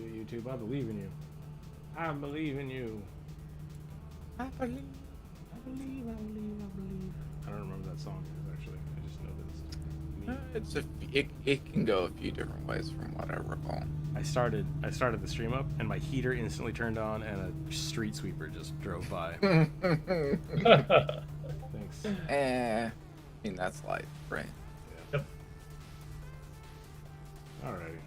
you, YouTube. I believe in you. I believe in you. I believe. I believe. I believe. I believe. I don't remember that song actually. I just know that it's. It can go a few different ways from what I recall. I started the stream up, and my heater instantly turned on, and a street sweeper just drove by. Thanks. I mean, that's life, right? Yeah. Yep. Alrighty.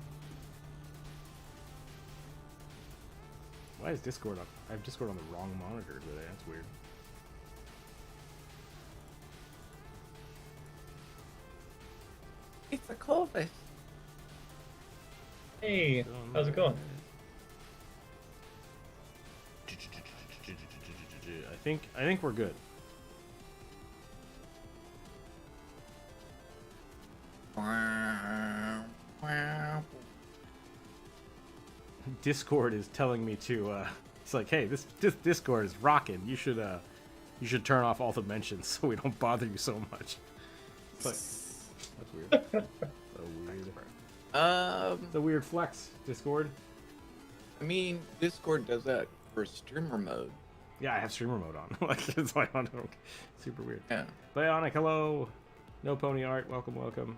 Why is Discord up? I have Discord on the wrong monitor today. That's weird. It's a COVID. Hey, how's it going? I think we're good. Discord is telling me to it's like, hey, this Discord is rocking. You should turn off all the mentions so we don't bother you so much. It's like, that's weird. So weird. It's a weird flex, Discord. I mean, Discord does that for streamer mode. Yeah, I have streamer mode on. Like, it's like, I don't, super weird. Yeah. Bionic, hello. No Pony Art, welcome, welcome.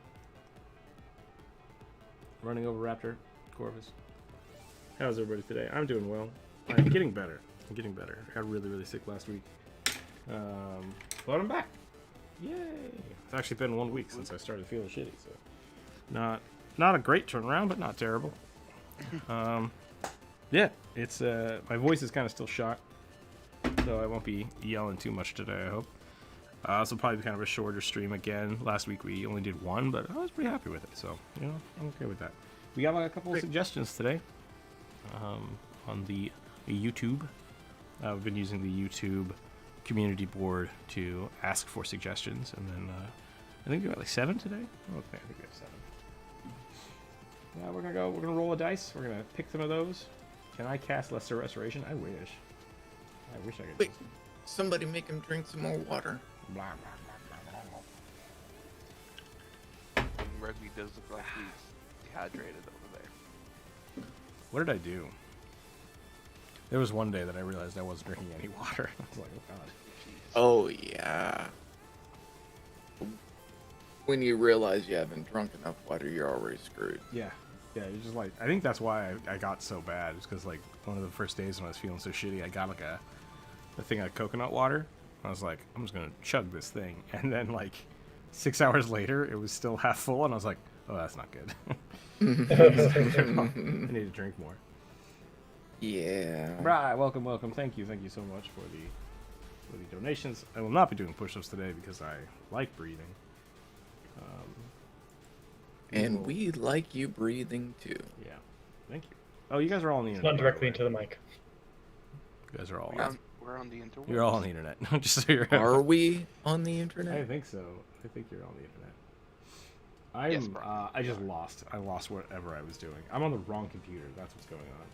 Running over Raptor, Corvus. How's everybody today? I'm doing well. I'm getting better. I got really, really sick last week. But I'm back. Yay! It's actually been 1 week since I started feeling shitty, so not a great turnaround, but not terrible. Yeah, it's my voice is kind of still shot, so I won't be yelling too much today, I hope. This will probably be kind of a shorter stream again. Last week we only did one, but I was pretty happy with it, so you know, I'm okay with that. We got a couple of suggestions today on the YouTube. I've been using the YouTube community board to ask for suggestions, and then I think we got like 7 today. Okay, I think we have 7. Yeah, we're gonna roll a dice. We're gonna pick some of those. Can I cast Lesser Restoration? I wish I could. Wait, somebody make him drink some more water. Blah, blah, blah, blah, blah. Rugby does look like he's dehydrated over there. What did I do? There was one day that I realized I wasn't drinking any water. I was like, oh god. Oh yeah. When you realize you haven't drunk enough water, you're already screwed. Yeah, you're just like, I think that's why I got so bad. It's because like one of the first days when I was feeling so shitty, I got like a thing of coconut water. I was like, I'm just gonna chug this thing, and then like 6 hours later, it was still half full, and I was like, oh, that's not good. I need to drink more. Yeah. Right, welcome. Thank you so much for the donations. I will not be doing push-ups today because I like breathing. And we like you breathing too. Yeah, thank you. Oh, you guys are all on the internet. Not directly into the mic. You guys are all. We're on the internet. You're all on the internet. Just so you're. Are we on the internet? I think so. I think you're on the internet. I just lost. I lost whatever I was doing. I'm on the wrong computer. That's what's going on.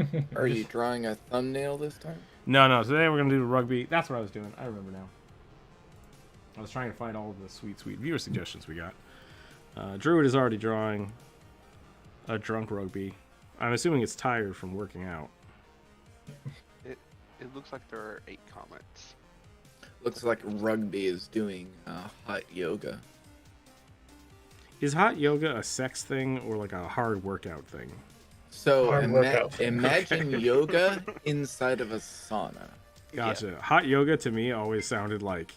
Okay. Are you drawing a thumbnail this time? No. Today we're gonna do rugby. That's what I was doing. I remember now. I was trying to find all of the sweet viewer suggestions we got. Druid is already drawing a drunk rugby. I'm assuming it's tired from working out. It looks like there are 8 comments. Looks like Rugby is doing hot yoga. Is hot yoga a sex thing or like a hard workout thing? So workout. imagine yoga inside of a sauna. Gotcha. Yeah. Hot yoga to me always sounded like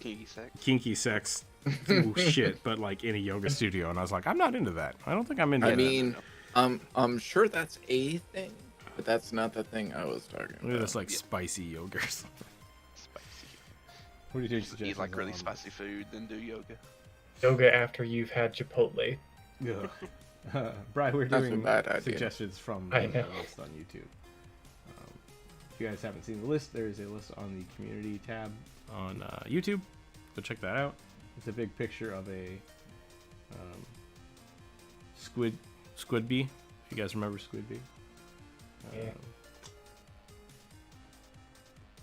Kinky sex. ooh, shit, but like in a yoga studio, and I was like, I'm not into that. I don't think I'm into that. I mean, I'm sure that's a thing, but that's not the thing I was talking Look at about. this like spicy yoga or something. Spicy. What do you think? Eat like really spicy food, then do yoga. Yoga after you've had Chipotle. Yeah. Brian, we're That's a doing bad idea. suggestions from I the know. list on YouTube. If you guys haven't seen the list, there is a list on the community tab on YouTube. So check that out. It's a big picture of a squid bee. If you guys remember squid bee. Yeah.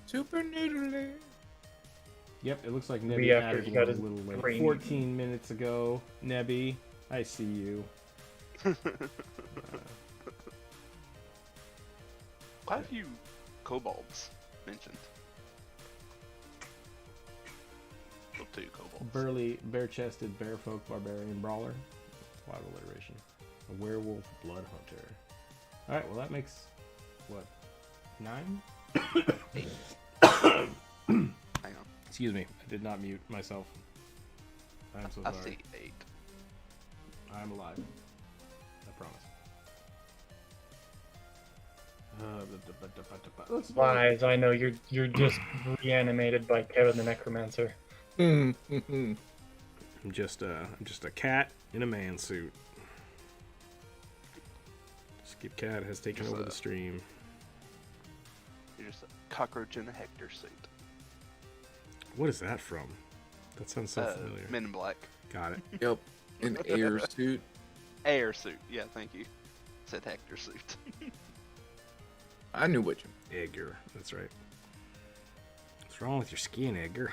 Super noodly. Yep, it looks like Maybe Nebby after added he one got a his little late. brain 14 minutes ago. Nebby, I see you. Quite a few kobolds mentioned. Well, 2 kobolds. Burly, bare-chested, barefolk, barbarian, brawler. Wild alliteration. A werewolf, blood hunter. Alright, well that makes, what, 9? 8. Hang on. Excuse me, I did not mute myself. I'm so I sorry. see 8. I'm alive. I promise. Lies, I know you're just reanimated by Kevin the Necromancer. I'm just a cat in a man suit. Skip Cat has taken Just over a- the stream. You're just a cockroach in a Hector suit. What is that from? That sounds so familiar. Men in Black. Got it. Yep. An air suit. Air suit. Yeah, thank you. Said Hector suit. I knew what you Edgar, that's right. What's wrong with your skin, Edgar?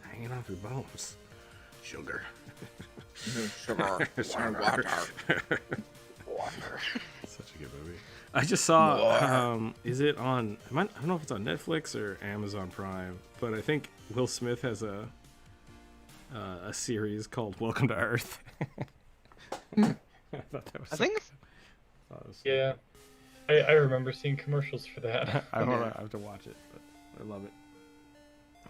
Hanging off your bones. Sugar. meant. Sugar. Sugar. Water. Water. Such a good movie. I just saw. Is it on? I don't know if it's on Netflix or Amazon Prime, but I think Will Smith has a series called Welcome to Earth. I thought that was. I think it's thought it was- Yeah, I remember seeing commercials for that. I have to watch it, but I love it.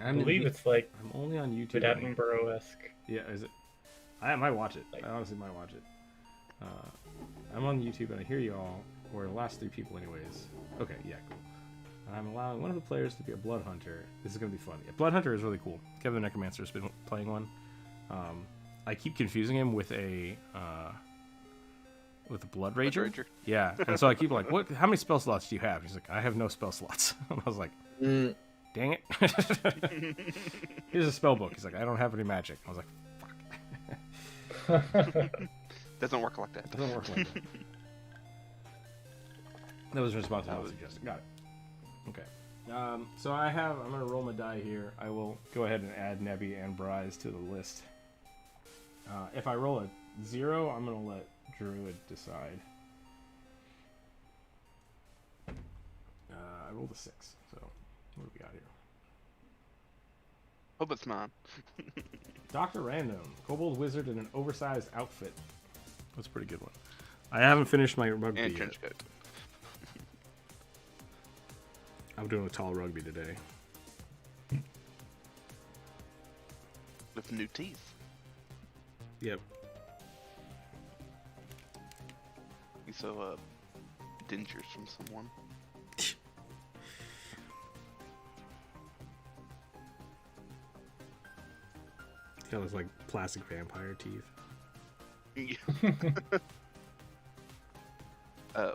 I believe it's like I'm only on YouTube. David Attenborough-esque. Yeah, is it? I might watch it. Like- I honestly might watch it. I'm on YouTube and I hear you all, or the last 3 people anyways. Okay, yeah, cool. I'm allowing one of the players to be a blood hunter. This is going to be fun. Yeah, blood hunter is really cool. Kevin the Necromancer has been playing one. I keep confusing him with a blood rager. Rager. Yeah, and so I keep like, what? How many spell slots do you have? He's like, I have no spell slots. And I was like, Mm, dang it. Here's a spell book. He's like, I don't have any magic. I was like, fuck. doesn't work like that. It doesn't work like that. That was a response I was suggesting. Got it. Okay. So I'm going to roll my die here. I will go ahead and add Nebby and Bryce to the list. If I roll a 0, I'm going to let Druid decide. I rolled a 6, so what do we got here? Hope it's mine. Dr. Random, Kobold Wizard in an oversized outfit. That's a pretty good one. I haven't finished my rugby And yet. trench coat. I'm doing a tall rugby today. With new teeth. Yep. You saw dentures from someone. It's got those like plastic vampire teeth.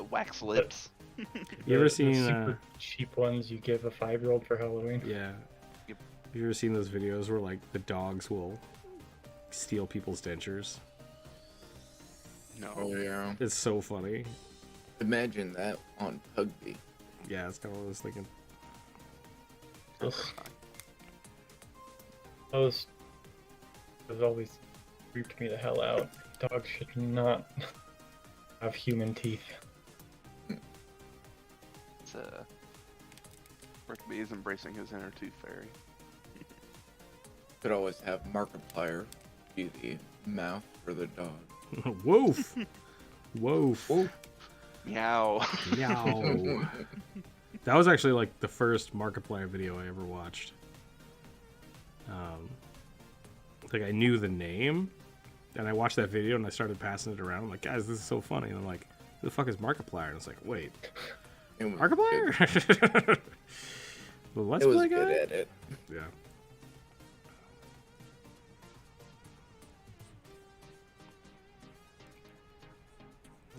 Wax lips. You ever The seen? super cheap ones you give a 5-year-old for Halloween? Yeah. Yep. You ever seen those videos where like the dogs will steal people's dentures? No. oh yeah. It's so funny. Imagine that on Pugby. Yeah, that's kind of what I was thinking. Ugh. Those always creeped me the hell out. Dogs should not have human teeth. It's Rugby is embracing his inner tooth fairy. Could always have Markiplier be the mouth for the dog. Woof! Woof! Meow. Meow. That was actually like the first Markiplier video I ever watched. Like I knew the name, and I watched that video and I started passing it around. I'm like, guys, this is so funny. And I'm like, who the fuck is Markiplier? And it's like, wait, It was Markiplier? The Let's It was Play good guy? at it. Yeah.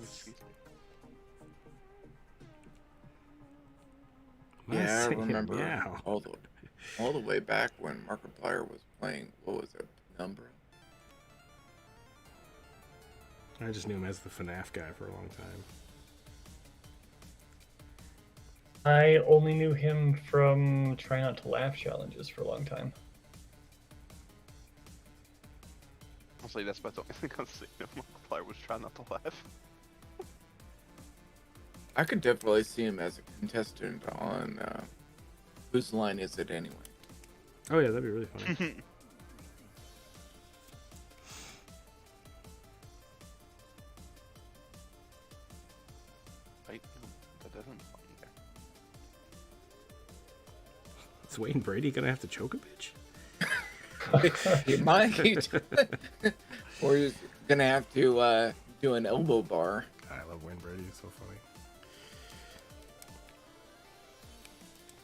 Excuse me. Yeah, I Saying remember meow. all the way back when Markiplier was playing. What was it? Number. I just knew him as the FNAF guy for a long time. I only knew him from Try Not to Laugh challenges for a long time. Honestly, that's about the only thing I was thinking of. Markiplier was trying not to laugh. I could definitely see him as a contestant on Whose Line Is It Anyway? Oh yeah, that'd be really funny. Wait, no, that doesn't. Is Wayne Brady gonna have to choke a bitch? He might. Or he's gonna have to do an elbow bar. I love Wayne Brady. He's so funny.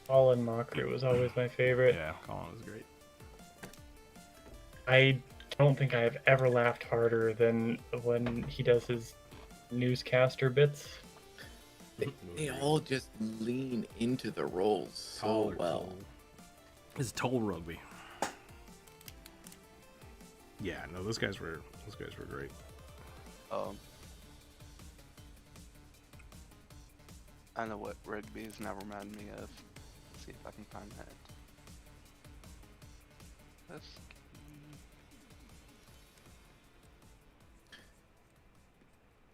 Colin Mochrie was always my favorite. Yeah, Colin was great. I don't think I've ever laughed harder than when he does his newscaster bits. They all just lean into the roles so well. It's toll rugby. Yeah, no, those guys were great. I know what rugby is now reminding me of. Let's see if I can find that. Let's.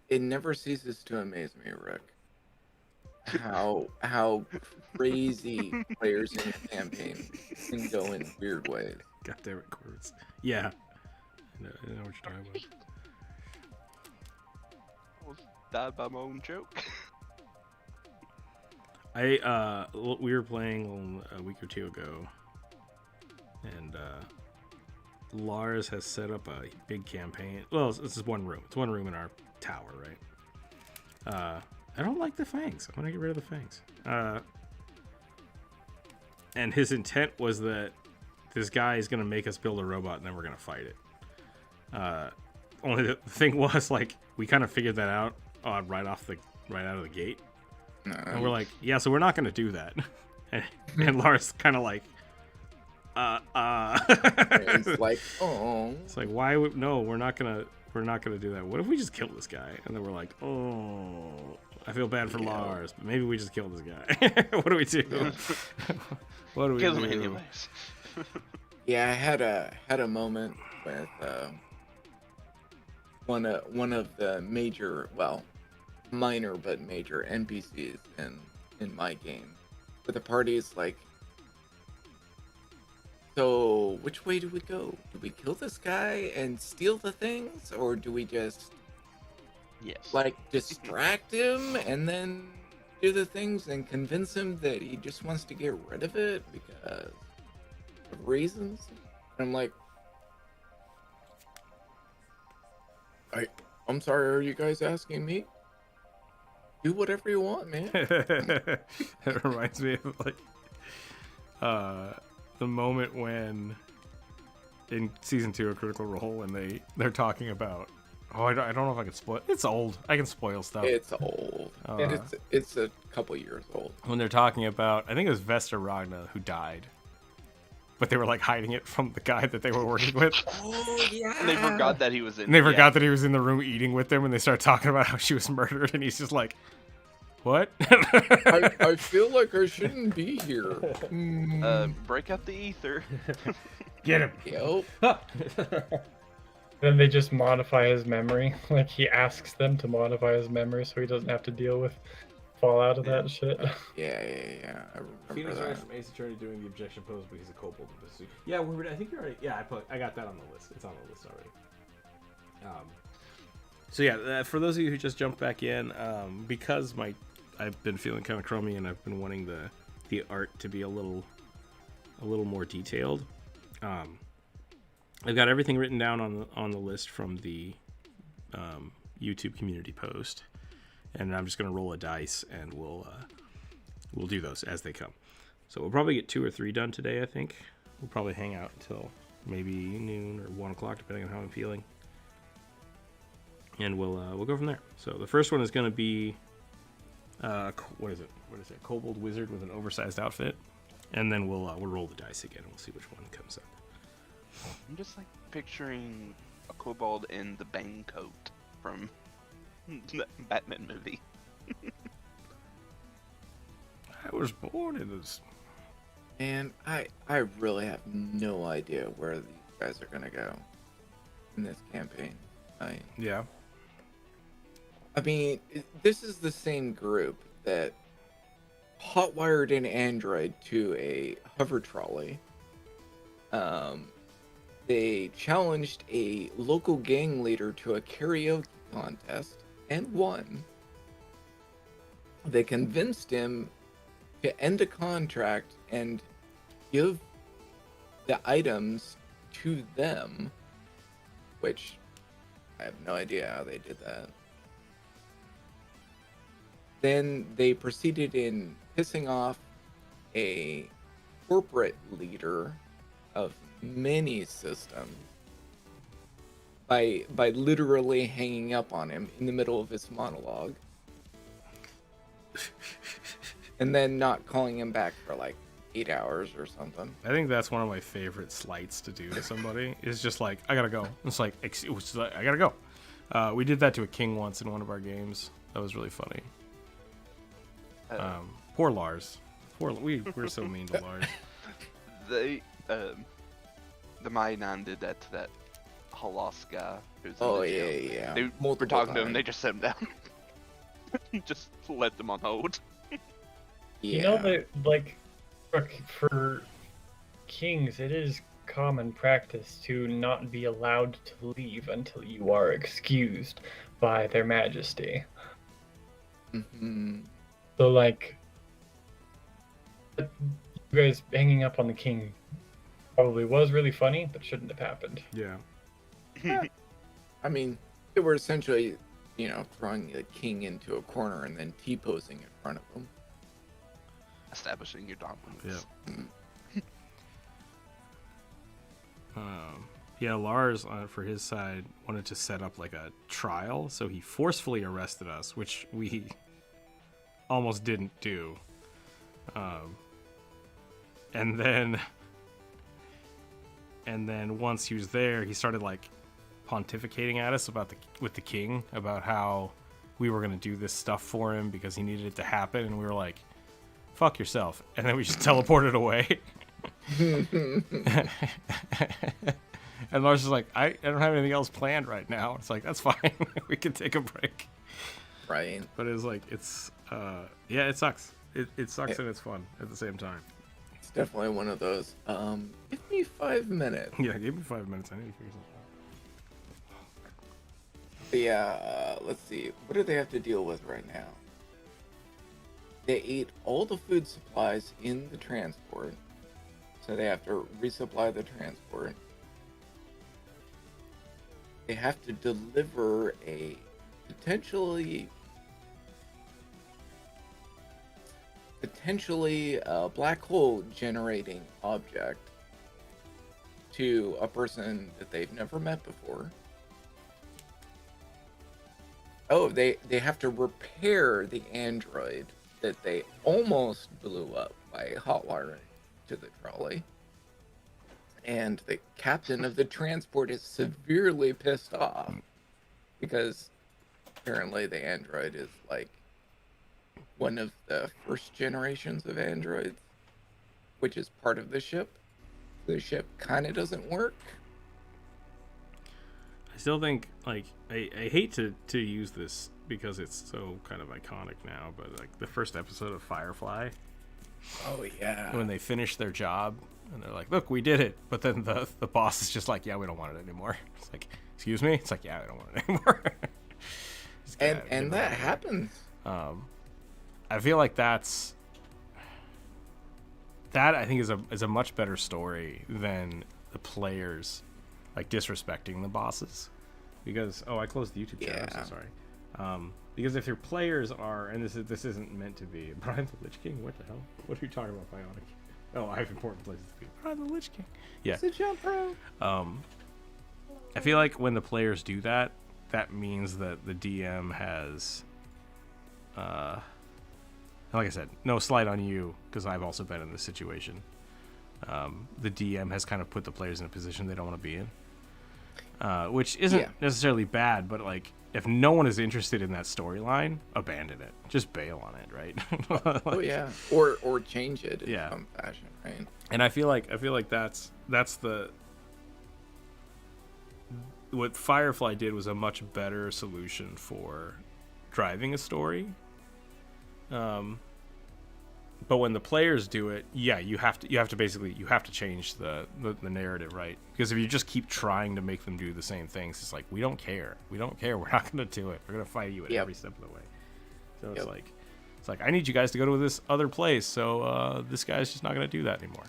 It never ceases to amaze me, Rick, how crazy players in the campaign can go in weird ways. God damn it, Corvus. Yeah. I know what you're talking about. I almost died by my own joke. We were playing a week or two ago, and Lars has set up a big campaign. Well, it's just one room. It's one room in our tower, right? I don't like the fangs. I want to get rid of the fangs. And his intent was that this guy is going to make us build a robot, and then we're going to fight it. Only the thing was, like, we kind of figured that out right out of the gate. And we're like, yeah, so we're not going to do that. And Lars kind of like, It's like, oh. It's like, why would, no, we're not going to do that. What if we just kill this guy? And then we're like, oh, I feel bad for Lars, but maybe we just kill this guy. What do we do? What do we Kill do? him anyways. Yeah, I had a moment with one of the major, well, minor but major NPCs in my game. But the party is like, so which way do we go? Do we kill this guy and steal the things, or do we just Yes. like distract him and then do the things and convince him that he just wants to get rid of it because of reasons? And I'm like, I'm sorry, are you guys asking me? Do whatever you want, man. It reminds me of like the moment when in season 2 of Critical Role when they're talking about, I don't know if I can spoil. It's old. I can spoil stuff. It's old. And it's a couple years old. When they're talking about, I think it was Vesta Ragna who died, but they were like hiding it from the guy that they were working with. Oh yeah. And they forgot that he was in. And they forgot that he was in the room eating with them, and they start talking about how she was murdered, and he's just like, "What?" I feel like I shouldn't be here. Break out the ether. Get him. Yep. Then they just modify his memory. Like, he asks them to modify his memory so he doesn't have to deal with fallout of that shit. Yeah. I remember that. from Ace Attorney doing the objection pose, but he's a Kobold Wizard. Yeah, I think you're already. Yeah, I got that on the list. It's on the list already. So yeah, for those of you who just jumped back in, because I've been feeling kind of crummy and I've been wanting the art to be a little more detailed. I've got everything written down on the list from the YouTube community post, and I'm just gonna roll a dice and we'll do those as they come. So we'll probably get 2 or 3 done today. I think we'll probably hang out until maybe noon or 1 o'clock, depending on how I'm feeling, and we'll go from there. So the first one is gonna be what is it? Kobold Wizard with an oversized outfit, and then we'll roll the dice again and we'll see which one comes up. I'm just like picturing a kobold in the Bane coat from the Batman movie. I was born in this. And I really have no idea where these guys are gonna go. in this campaign. Yeah. I mean, this is the same group that hotwired an android to a hover trolley. They challenged a local gang leader to a karaoke contest and won. They convinced him to end a contract and give the items to them, which I have no idea how they did that. Then they proceeded in pissing off a corporate leader of many systems by literally hanging up on him in the middle of his monologue. And then not calling him back for like 8 hours or something. I think that's one of my favorite slights to do to somebody. Is just like, I gotta go. It's like, I gotta go. We did that to a king once in one of our games. That was really funny. Poor Lars. We're so mean to Lars. They, the Mainan did that to that Halas guy. Who's in Oh the jail. yeah. They were Multiple talking to him, times. they just set him down. Just let them on hold. Yeah. You know that, like, for kings, it is common practice to not be allowed to leave until you are excused by their majesty. Mm-hmm. So, like, you guys hanging up on the king probably was really funny, but shouldn't have happened. Yeah. I mean, they were essentially, throwing the king into a corner and then T-posing in front of him. Establishing your dominance. Yeah, Lars, for his side, wanted to set up like a trial, so he forcefully arrested us, which we almost didn't do. And then once he was there, he started like pontificating at us with the king about how we were going to do this stuff for him because he needed it to happen, and we were like, fuck yourself. And then we just teleported away. And Lars is like, I don't have anything else planned right now. It's like, that's fine. We can take a break. Right. But it's like, it sucks. It sucks and it's fun at the same time. It's definitely one of those, give me 5 minutes. Yeah, give me 5 minutes. I need to figure something out. But yeah, let's see. What do they have to deal with right now? They ate all the food supplies in the transport, so they have to resupply the transport. They have to deliver a potentially black hole generating object to a person that they've never met before. Oh, they have to repair the android that they almost blew up by hotwiring to the trolley. And the captain of the transport is severely pissed off because apparently the android is like one of the first generations of androids, which is part of the ship. The ship kind of doesn't work. I still think, like, I hate to use this because it's so kind of iconic now, but like the first episode of Firefly, Oh yeah. when they finish their job and they're like, look, we did it, but then the boss is just like, yeah, we don't want it anymore. It's like, excuse me? It's like, yeah, I don't want it anymore. And that happens. I feel like that I think is a much better story than the players like disrespecting the bosses, because I closed the YouTube channel. Yeah. I'm so sorry. Because if your players are, and this isn't meant to be Brian the Lich King, what the hell? What are you talking about, Bionic? Oh, I have important places to be. Brian the Lich King. Yeah. It's a jump rope. I feel like when the players do that, that means that the DM has, like I said, no slight on you, because I've also been in this situation. The DM has kind of put the players in a position they don't want to be in, which isn't necessarily bad, but like, if no one is interested in that storyline, abandon it. Just bail on it, right? Like, Oh yeah. Or change it in Yeah. some fashion, right? And I feel like that's what Firefly did was a much better solution for driving a story. But when the players do it, yeah, you have to change the narrative, right? Because if you just keep trying to make them do the same things, it's like, we don't care. We're not going to do it. We're going to fight you at every step of the way. So it's like I need you guys to go to this other place. So this guy's just not going to do that anymore.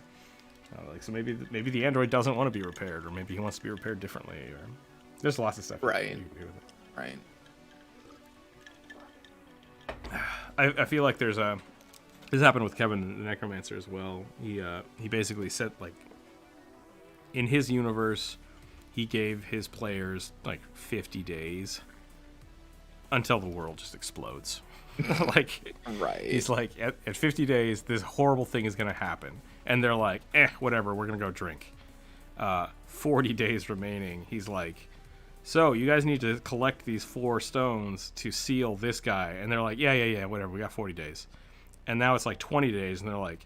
So maybe the android doesn't want to be repaired, or maybe he wants to be repaired differently. Or there's lots of stuff. Right. You can do with it. Right. I feel like this happened with Kevin the Necromancer as well. He basically said, like, in his universe, he gave his players like 50 days until the world just explodes. Like, right. He's like, at 50 days, this horrible thing is going to happen. And they're like, whatever, we're going to go drink. 40 days remaining. He's like, so you guys need to collect these 4 stones to seal this guy. And they're like, yeah, whatever, we got 40 days. And now it's like 20 days, and they're like,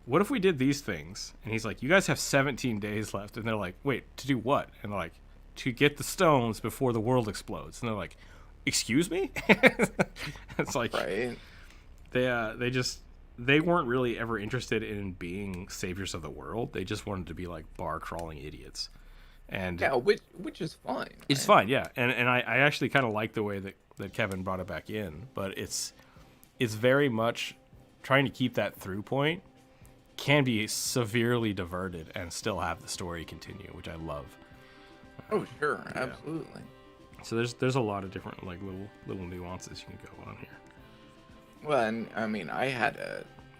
what if we did these things? And he's like, you guys have 17 days left. And they're like, wait, to do what? And they're like, to get the stones before the world explodes. And they're like, excuse me? It's like, right. They weren't really ever interested in being saviors of the world. They just wanted to be like bar crawling idiots. And yeah, which is fine. It's fine, yeah. And I actually kind of like the way that Kevin brought it back in, but it's very much trying to keep that through point can be severely diverted and still have the story continue, which I love. Oh, sure, absolutely. So there's a lot of different like little nuances you can go on here. Well, and I mean, I had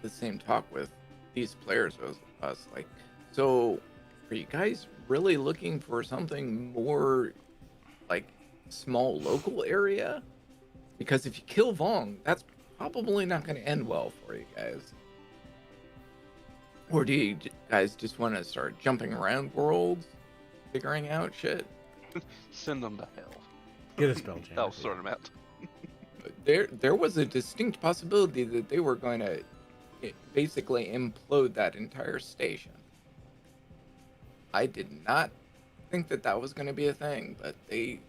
the same talk with these players. Us like, so are you guys really looking for something more like small local area? Because if you kill Vong, that's probably not going to end well for you guys. Or do you guys just want to start jumping around worlds, figuring out shit? Send them to hell. Get a spell jam. That'll sort them out. There was a distinct possibility that they were going to basically implode that entire station. I did not think that was going to be a thing, but they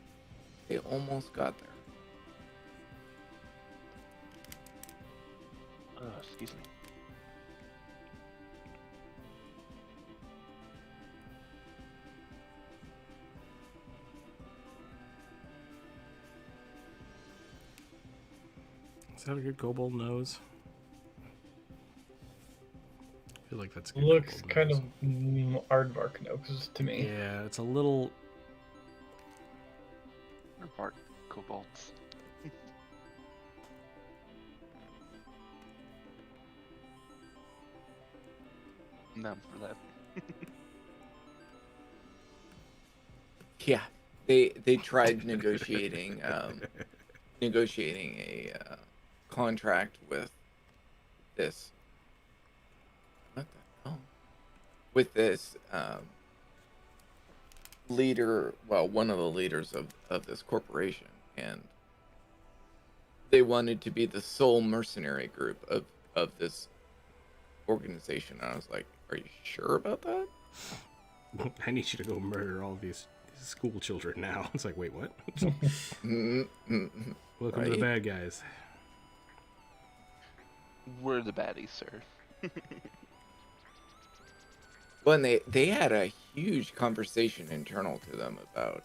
almost got there. Excuse me. Is that a good kobold nose? I feel like that's a good Looks kobold kind nose. of aardvark nose to me. Yeah, it's a little. They're bark kobolds. I'm down for that. Yeah, they tried negotiating a contract with this. What the hell? With this leader, well, one of the leaders of this corporation, and they wanted to be the sole mercenary group of this organization. And I was like, are you sure about that? I need you to go murder all these school children now. It's like, wait, what? Welcome to the bad guys. We're the baddies, sir. Well, and they had a huge conversation internal to them about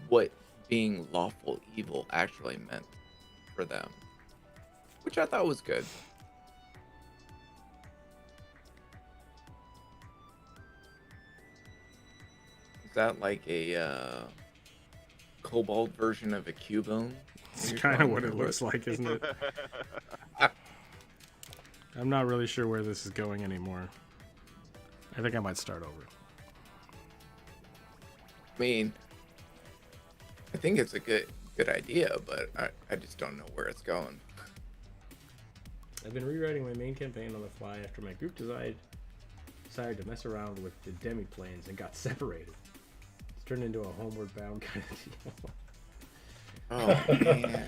what being lawful evil actually meant for them, which I thought was good. Is that like a kobold version of a Cubone? It's kind of what it looks like, isn't it? I'm not really sure where this is going anymore. I think I might start over. I mean, I think it's a good idea, but I just don't know where it's going. I've been rewriting my main campaign on the fly after my group decided to mess around with the demi-planes and got separated. It's turned into a homeward bound kind of deal. Oh, man.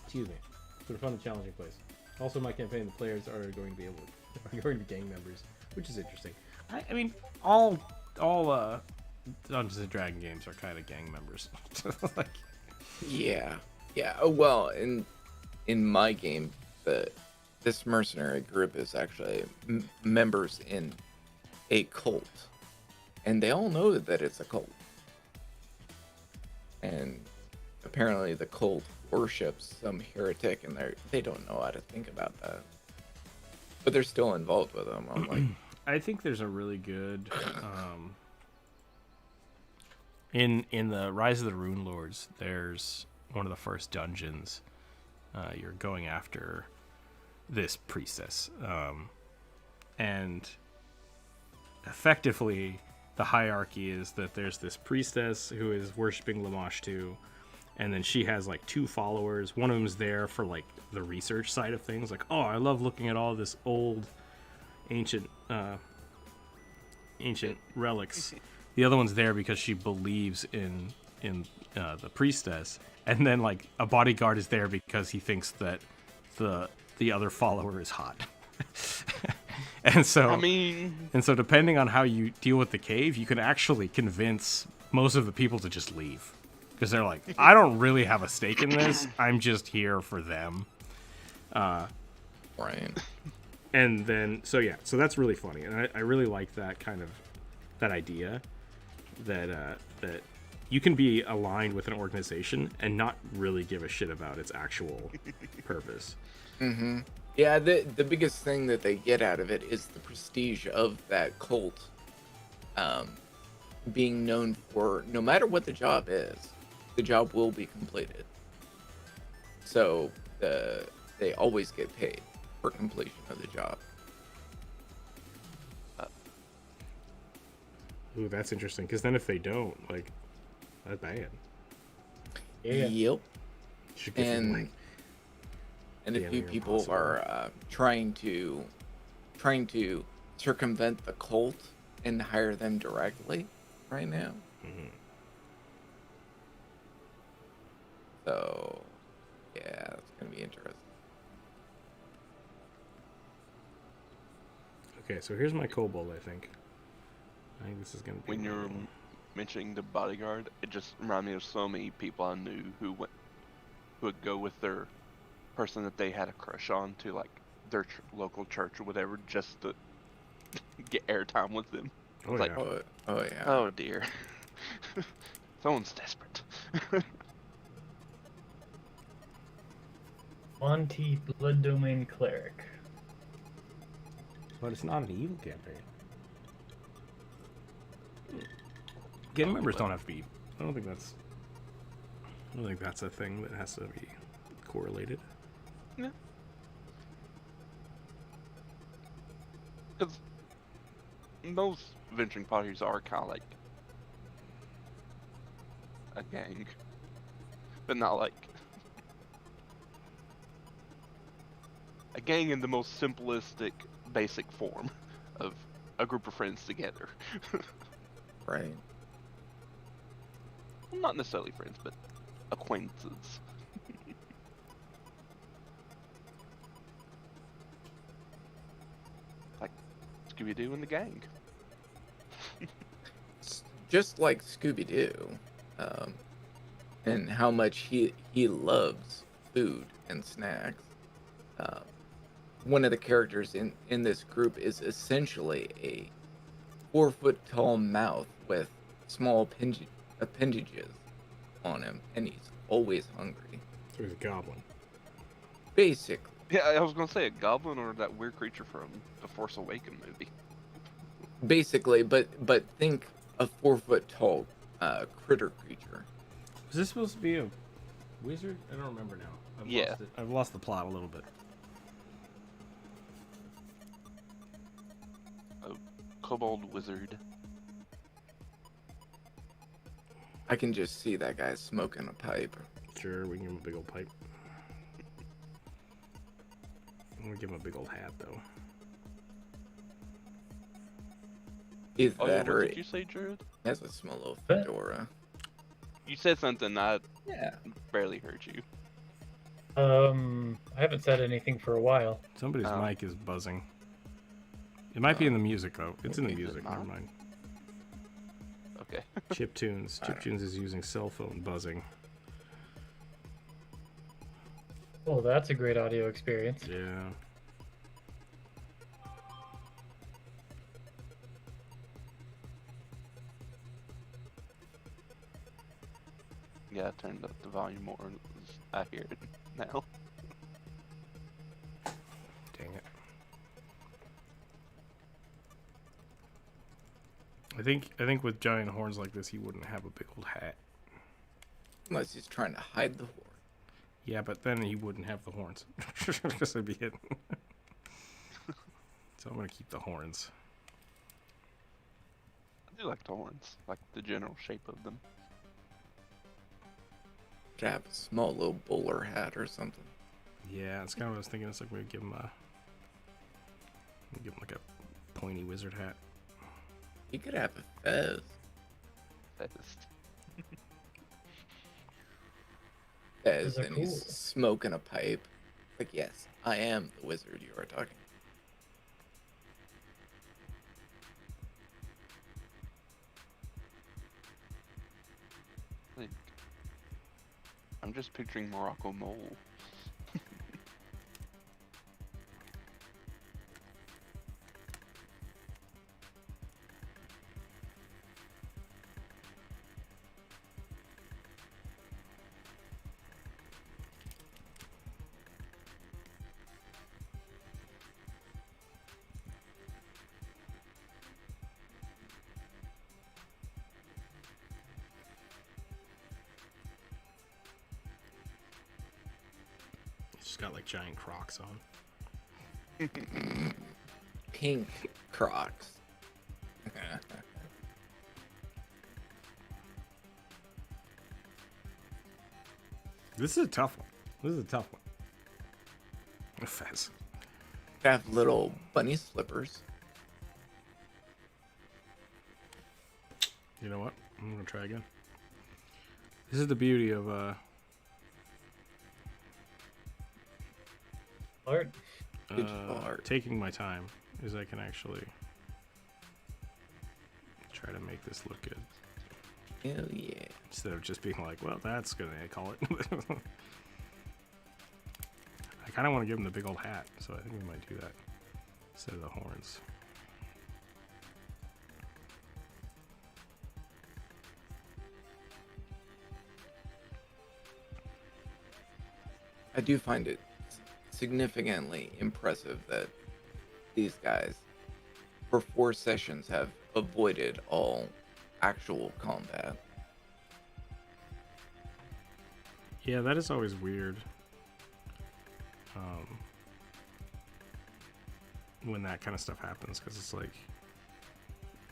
Excuse me. It's been a fun and challenging place. Also, my campaign, the players are going to be gang members, which is interesting. I mean, all all Dungeons and Dragon games are kind of gang members. Like, Yeah, yeah. Oh, well, in my game, this mercenary group is actually members in a cult, and they all know that it's a cult. And apparently, the cult worships some heretic, and they don't know how to think about that. But they're still involved with them. I'm like, I think there's a really good in the Rise of the Rune Lords. There's one of the first dungeons. You're going after this priestess, and effectively the hierarchy is that there's this priestess who is worshiping Lamashtu, and then she has like 2 followers. One of them's there for like the research side of things, like, oh, I love looking at all this old ancient relics. The other one's there because she believes in the priestess, and then like a bodyguard is there because he thinks that the other follower is hot. And so depending on how you deal with the cave, you can actually convince most of the people to just leave, because they're like, I don't really have a stake in this, I'm just here for them. right. And then so that's really funny, and I really like that kind of that idea that you can be aligned with an organization and not really give a shit about its actual purpose. Mm-hmm. Yeah, the biggest thing that they get out of it is the prestige of that cult, being known for, no matter what the job is, the job will be completed. So they always get paid for completion of the job. Ooh, that's interesting, because then if they don't, like, that's bad. Yeah. Yep. Should get some, like, And a damn few near people impossible. are trying to circumvent the cult and hire them directly right now. Mhm. So, yeah, it's gonna be interesting. Okay, so here's my kobold, I think this is gonna be When you're mentioning the bodyguard, it just reminded me of so many people I knew who would go with their person that they had a crush on to like their local church or whatever, just to get airtime with them. Oh, It's like, yeah. Oh yeah. oh dear, someone's desperate. Monty Blood Domain Cleric. But it's not an evil campaign. Gang members don't have to be. I don't think that's a thing that has to be correlated. Yeah. Because most venturing parties are kind of like a gang, but not like a gang in the most simplistic, basic form of a group of friends together. Right. Well, not necessarily friends, but acquaintances. Like Scooby-Doo and the gang. Just like Scooby-Doo, and how much he loves food and snacks. One of the characters in this group is essentially a 4-foot tall mouth with small appendages on him, and he's always hungry. So he's a goblin. Basically. Yeah, I was gonna say a goblin or that weird creature from the Force Awakens movie. Basically, but think a 4-foot tall critter creature. Is this supposed to be a wizard? I don't remember now. Yeah. I've lost the plot a little bit. A Kobold Wizard. I can just see that guy smoking a pipe. Sure, we can give him a big old pipe. I'm gonna give him a big old hat, though. Is Oh, yeah, that what or did you say, Jared? he has a small little fedora. You said something I Yeah. barely heard you. I haven't said anything for a while. Somebody's mic is buzzing. It might be in the music, though. It's in the Is it music. Never not? mind. Okay. Chiptunes. Chiptunes is using cell phone buzzing. Oh, that's a great audio experience. Yeah. Yeah, I turned up the volume more. I hear it now. Dang it. I think with giant horns like this, he wouldn't have a big old hat. Unless he's trying to hide the horn. Yeah, but then he wouldn't have the horns because they'd be hidden. So I'm gonna keep the horns. I do like the horns, like the general shape of them. To have a small little bowler hat or something. Yeah, that's kind of what I was thinking. It's like maybe give him like a pointy wizard hat. He could have a fez. Fez. Fez, Those are and he's cool. smoking a pipe. Like, yes, I am the wizard you are talking. Like, I'm just picturing Morocco mole. He's just got like giant Crocs on. Pink Crocs. This is a tough one. This is a tough one. A fez. Have little bunny slippers. You know what? I'm gonna try again. This is the beauty of Art. Digital art. taking my time, is I can actually try to make this look good Hell yeah. instead of just being like, well, that's gonna call it. I kind of want to give him the big old hat, so I think we might do that instead of the horns. I do find it significantly impressive that these guys, for 4 sessions, have avoided all actual combat. Yeah, that is always weird. When that kind of stuff happens, because it's like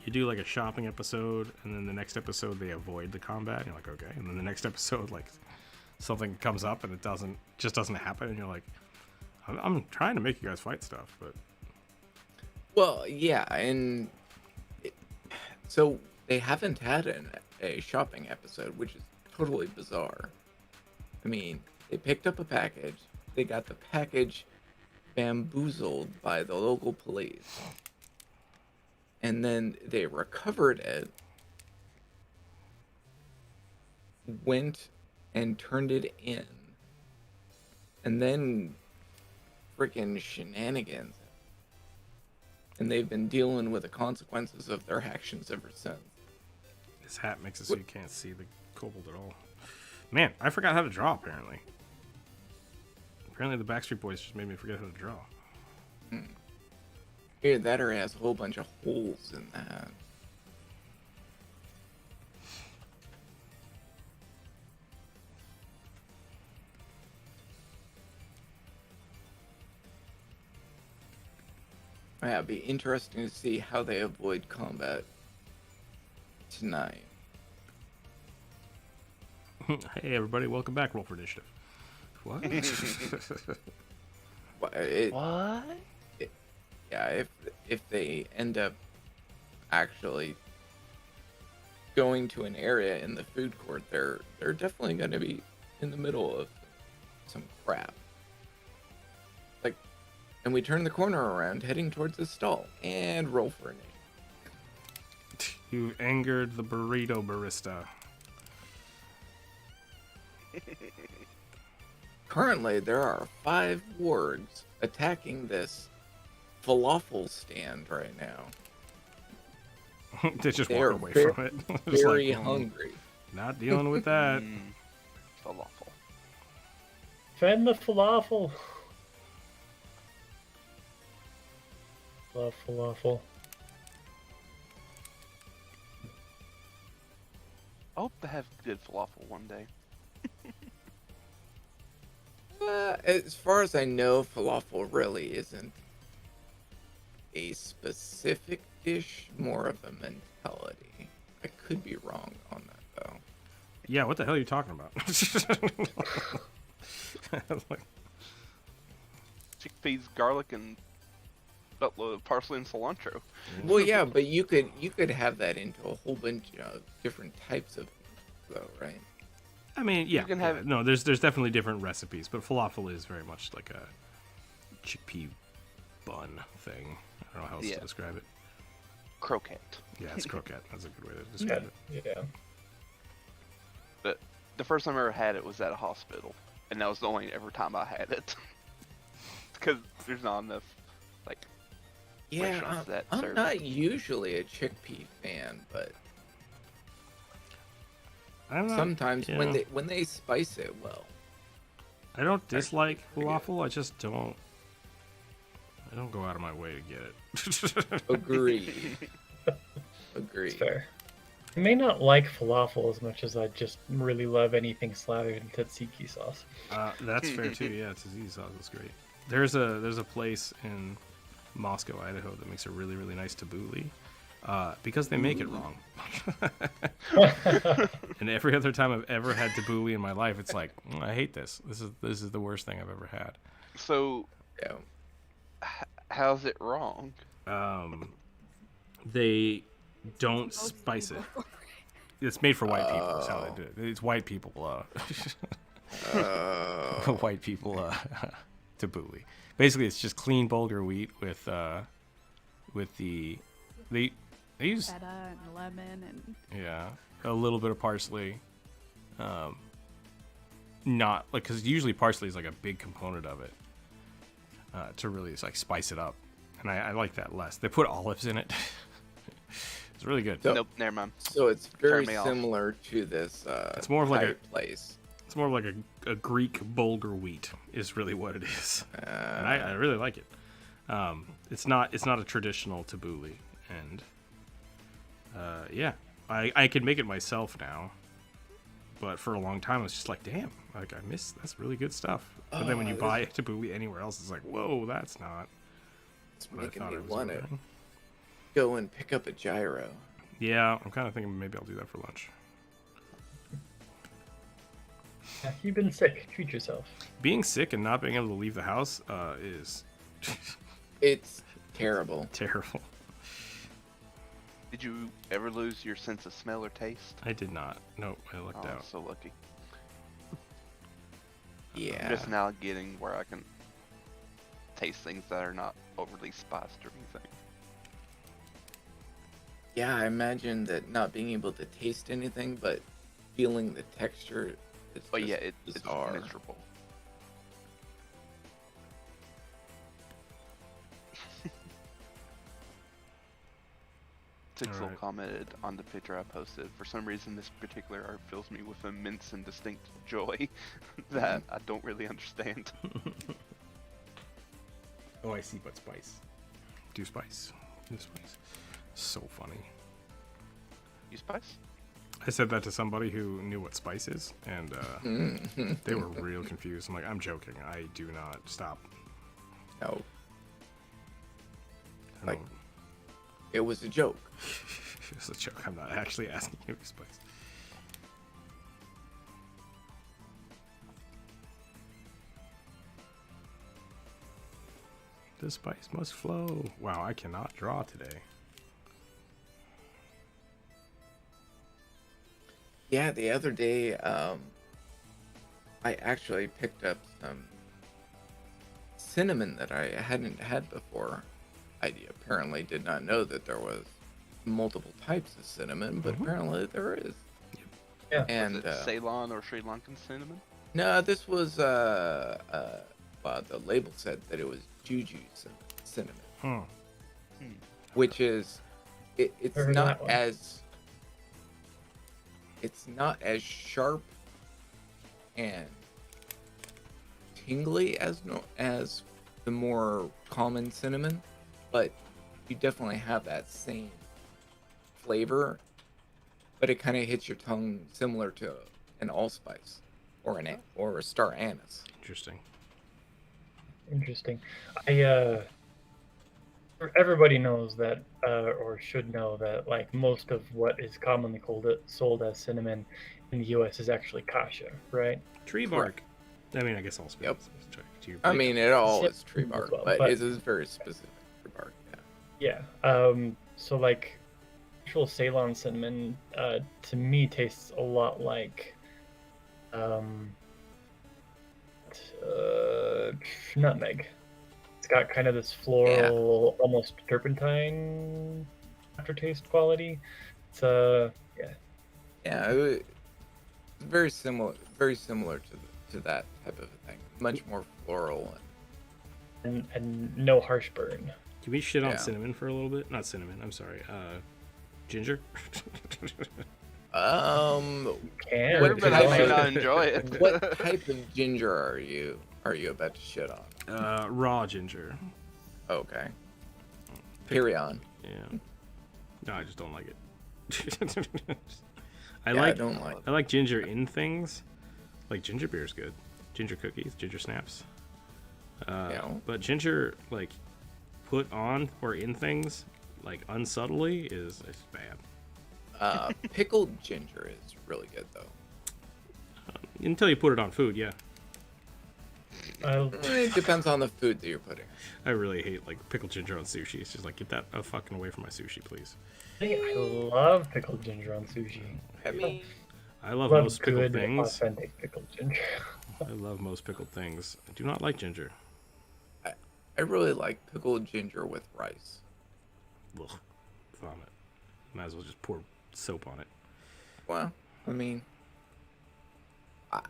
you do like a shopping episode, and then the next episode they avoid the combat. And you're like, okay, and then the next episode, like something comes up and it doesn't happen, and you're like, I'm trying to make you guys fight stuff, but Well, yeah, and so they haven't had a shopping episode, which is totally bizarre. I mean, they picked up a package, they got the package bamboozled by the local police, and then they recovered it, went and turned it in, and then freaking shenanigans. And they've been dealing with the consequences of their actions ever since. this hat makes it so you can't see the kobold at all. Man, I forgot how to draw, apparently. Apparently the Backstreet Boys just made me forget how to draw. Either that or it has a whole bunch of holes in that. Yeah, it'd be interesting to see how they avoid combat tonight. Hey everybody, welcome back. Roll for initiative. What? What? Yeah, if they end up actually going to an area in the food court, they're definitely going to be in the middle of some crap. Like, and we turn the corner around, heading towards the stall, and roll for an 8. You angered the burrito barista. Currently, there are 5 wards attacking this falafel stand right now. They just They're walk away very, from it. It's very like, hungry. Not dealing with that. Falafel. Defend the falafel. Love falafel. I hope to have good falafel one day. As far as I know, falafel really isn't a specific dish, more of a mentality. I could be wrong on that, though. Yeah, what the hell are you talking about? Like, Chickpeas, garlic, and buttload of parsley and cilantro. Well, yeah, but you could have that into a whole bunch of different types of things, though, right? I mean, yeah. You can have yeah. No, there's definitely different recipes, but falafel is very much like a chickpea bun thing. I don't know how else to describe it. Croquette. Yeah, it's croquette. That's a good way to describe it. Yeah. But the first time I ever had it was at a hospital, and that was the only ever time I had it. Because there's not enough, like, Yeah, restaurants that I'm serve not it. usually a chickpea fan, but I'm not, sometimes yeah. when they spice it well. I don't dislike falafel. I just don't. I don't go out of my way to get it. Agreed. Agreed. It's fair. I may not like falafel as much as I just really love anything slathered in tzatziki sauce. That's fair too. Yeah, tzatziki sauce is great. There's a place in Moscow, Idaho, that makes a really really nice tabbouleh, because they make it wrong. And every other time I've ever had tabbouleh in my life, it's like, I hate this. This is the worst thing I've ever had. So, Yeah. how's it wrong? They don't spice it. It's made for white people. That's how they do it. It's white people. White people tabbouleh. Basically, it's just clean bulgur wheat with the they use Feta and lemon and a little bit of parsley. Not like, because usually parsley is like a big component of it to really like spice it up, and I like that less. They put olives in it. It's really good. So- Nope, never mind. So it's very Turn me off. similar to this. It's more of like Thai a- place. It's more like a Greek bulgur wheat is really what it is. And I really like it. It's not a traditional tabbouleh, and I can make it myself now. But for a long time, I was just like, damn, like I miss that's really good stuff. But then when you buy a tabbouleh anywhere else, it's like, whoa, that's not. It's what I making thought me it was want to gonna be. go and pick up a gyro. Yeah, I'm kind of thinking maybe I'll do that for lunch. Yeah, you've been sick. Treat yourself. Being sick and not being able to leave the house is It's terrible. terrible. Did you ever lose your sense of smell or taste? I did not. Nope, I lucked Oh, out. so lucky. Yeah. Just now getting where I can taste things that are not overly spiced or anything. Yeah, I imagine that not being able to taste anything, but feeling the texture is But just yeah, it's bizarre. miserable. Tixel Alright. commented on the picture I posted, for some reason this particular art fills me with immense and distinct joy that I don't really understand. Oh, I see, but spice. Do spice. Do spice. So funny. You spice? I said that to somebody who knew what spice is, and they were real confused. I'm like, I'm joking. I do not. Stop. No, I Like- don't- it was a joke. it's a joke. I'm not actually asking you to spice. The spice must flow. Wow, I cannot draw today. Yeah, the other day, I actually picked up some cinnamon that I hadn't had before. I apparently did not know that there was multiple types of cinnamon, but apparently there is. Yeah. And Was it Ceylon or Sri Lankan cinnamon? no, this was well, the label said that it was Juju cinnamon, Hmm. which is it's Heard not that one. as sharp and tingly as the more common cinnamon, but you definitely have that same flavor, but it kind of hits your tongue similar to an allspice or a star anise. Interesting. Interesting. Everybody knows that, or should know that, like most of what is commonly sold as cinnamon in the U.S. is actually kasha, right? Tree bark. I mean, I guess all Yep. to your I mean, it all Yeah, is tree bark, well, but but- it is very specific tree bark. Yeah. Yeah. So like, actual Ceylon cinnamon, to me tastes a lot like, nutmeg. It's got kind of this floral, almost turpentine aftertaste quality. It's Yeah, it's very similar to that type of thing. Much more floral. and no harsh burn. Can we shit on Yeah. cinnamon for a little bit? Not cinnamon. I'm sorry. Ginger. Can Everybody type may of- not enjoy it. What type of ginger are you about to shit on? Raw ginger. Okay. Carry on. Yeah. No, I just don't like it. I Yeah, like I don't like. I like ginger in things. Like ginger beer is good. Ginger cookies, ginger snaps. Yeah. But ginger, like, put on or in things, like, unsubtly, is bad. Pickled ginger is really good though. Until you put it on food, yeah. It depends on the food that you're putting. I really hate, like, pickled ginger on sushi. It's just like, get that fucking away from my sushi, please. I love pickled ginger on sushi. I mean, I love Love most pickled good, things. authentic pickled ginger. I love most pickled things. I do not like ginger. I really like pickled ginger with rice. Ugh. Vomit. Might as well just pour soap on it. Well, I mean,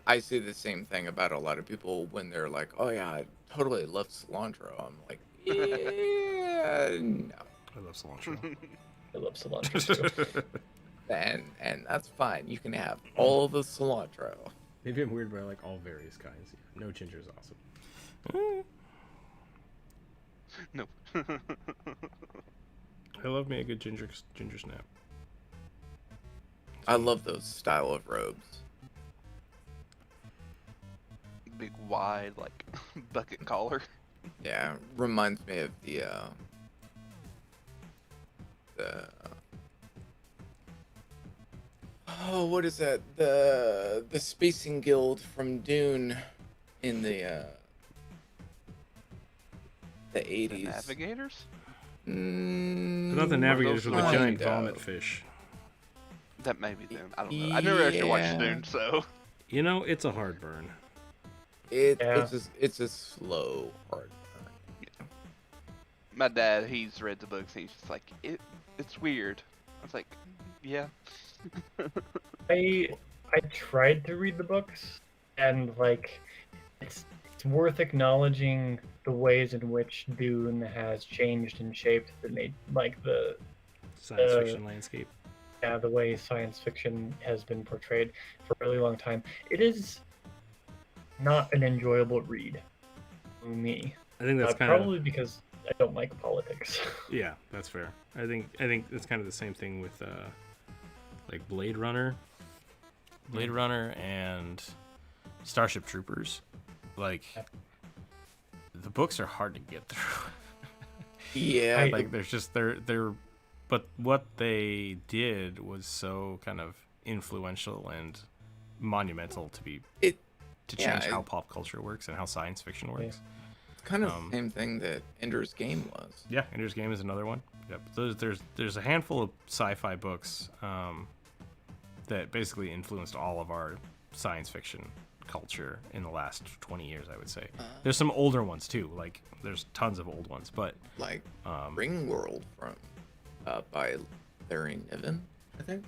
I say the same thing about a lot of people when they're like, "Oh yeah, I totally love cilantro." I'm like, yeah, no. I love cilantro. I love cilantro too. And that's fine. You can have all the cilantro. Maybe I'm weird, but I like all various kinds. No ginger is awesome. No. I love me a good ginger snap. I love those style of robes. Big wide like bucket collar. Yeah, reminds me of the oh, what is that? The Spacing Guild from Dune in the The 80s. Navigators? Mm, Not the navigators with the kind giant of. vomit fish. That may be them. I don't know. I never actually watched Yeah. Dune, so You know, it's a hard burn. Yeah. It's a slow hard burn. my dad, he's read the books and he's just like, it's weird. I was like, yeah. I tried to read the books, and like, it's worth acknowledging the ways in which Dune has changed and shaped the Science fiction landscape. the way science fiction has been portrayed for a really long time. It is not an enjoyable read for me. I think that's kind probably because I don't like politics. of yeah, that's fair. I think it's kind of the same thing with like Blade Runner and Starship Troopers. Like the books are hard to get through. Yeah, Like there's just they're but what they did was so kind of influential and monumental to change how pop culture works and how science fiction works. it's kind of the same thing that Ender's Game was. Yeah, Ender's Game is another one. Yep. There's a handful of sci-fi books that basically influenced all of our science fiction culture in the last 20 years, I would say. There's some older ones too. Like there's tons of old ones, but Like Ringworld by Larry Niven, I think.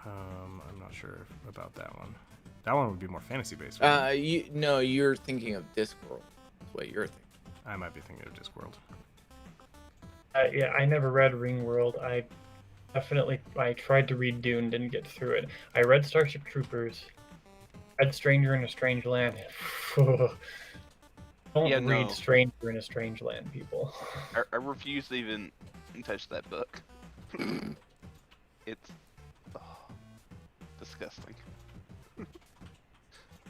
I'm not sure about that one. That one would be more fantasy based. Right? No, you're thinking of Discworld. That's what you're thinking. I might be thinking of Discworld. Yeah, I never read Ringworld. I tried to read Dune, didn't get through it. I read Starship Troopers, read Stranger in a Strange Land. Don't read Stranger in a Strange Land, people. I refuse to even touch that book. It's disgusting.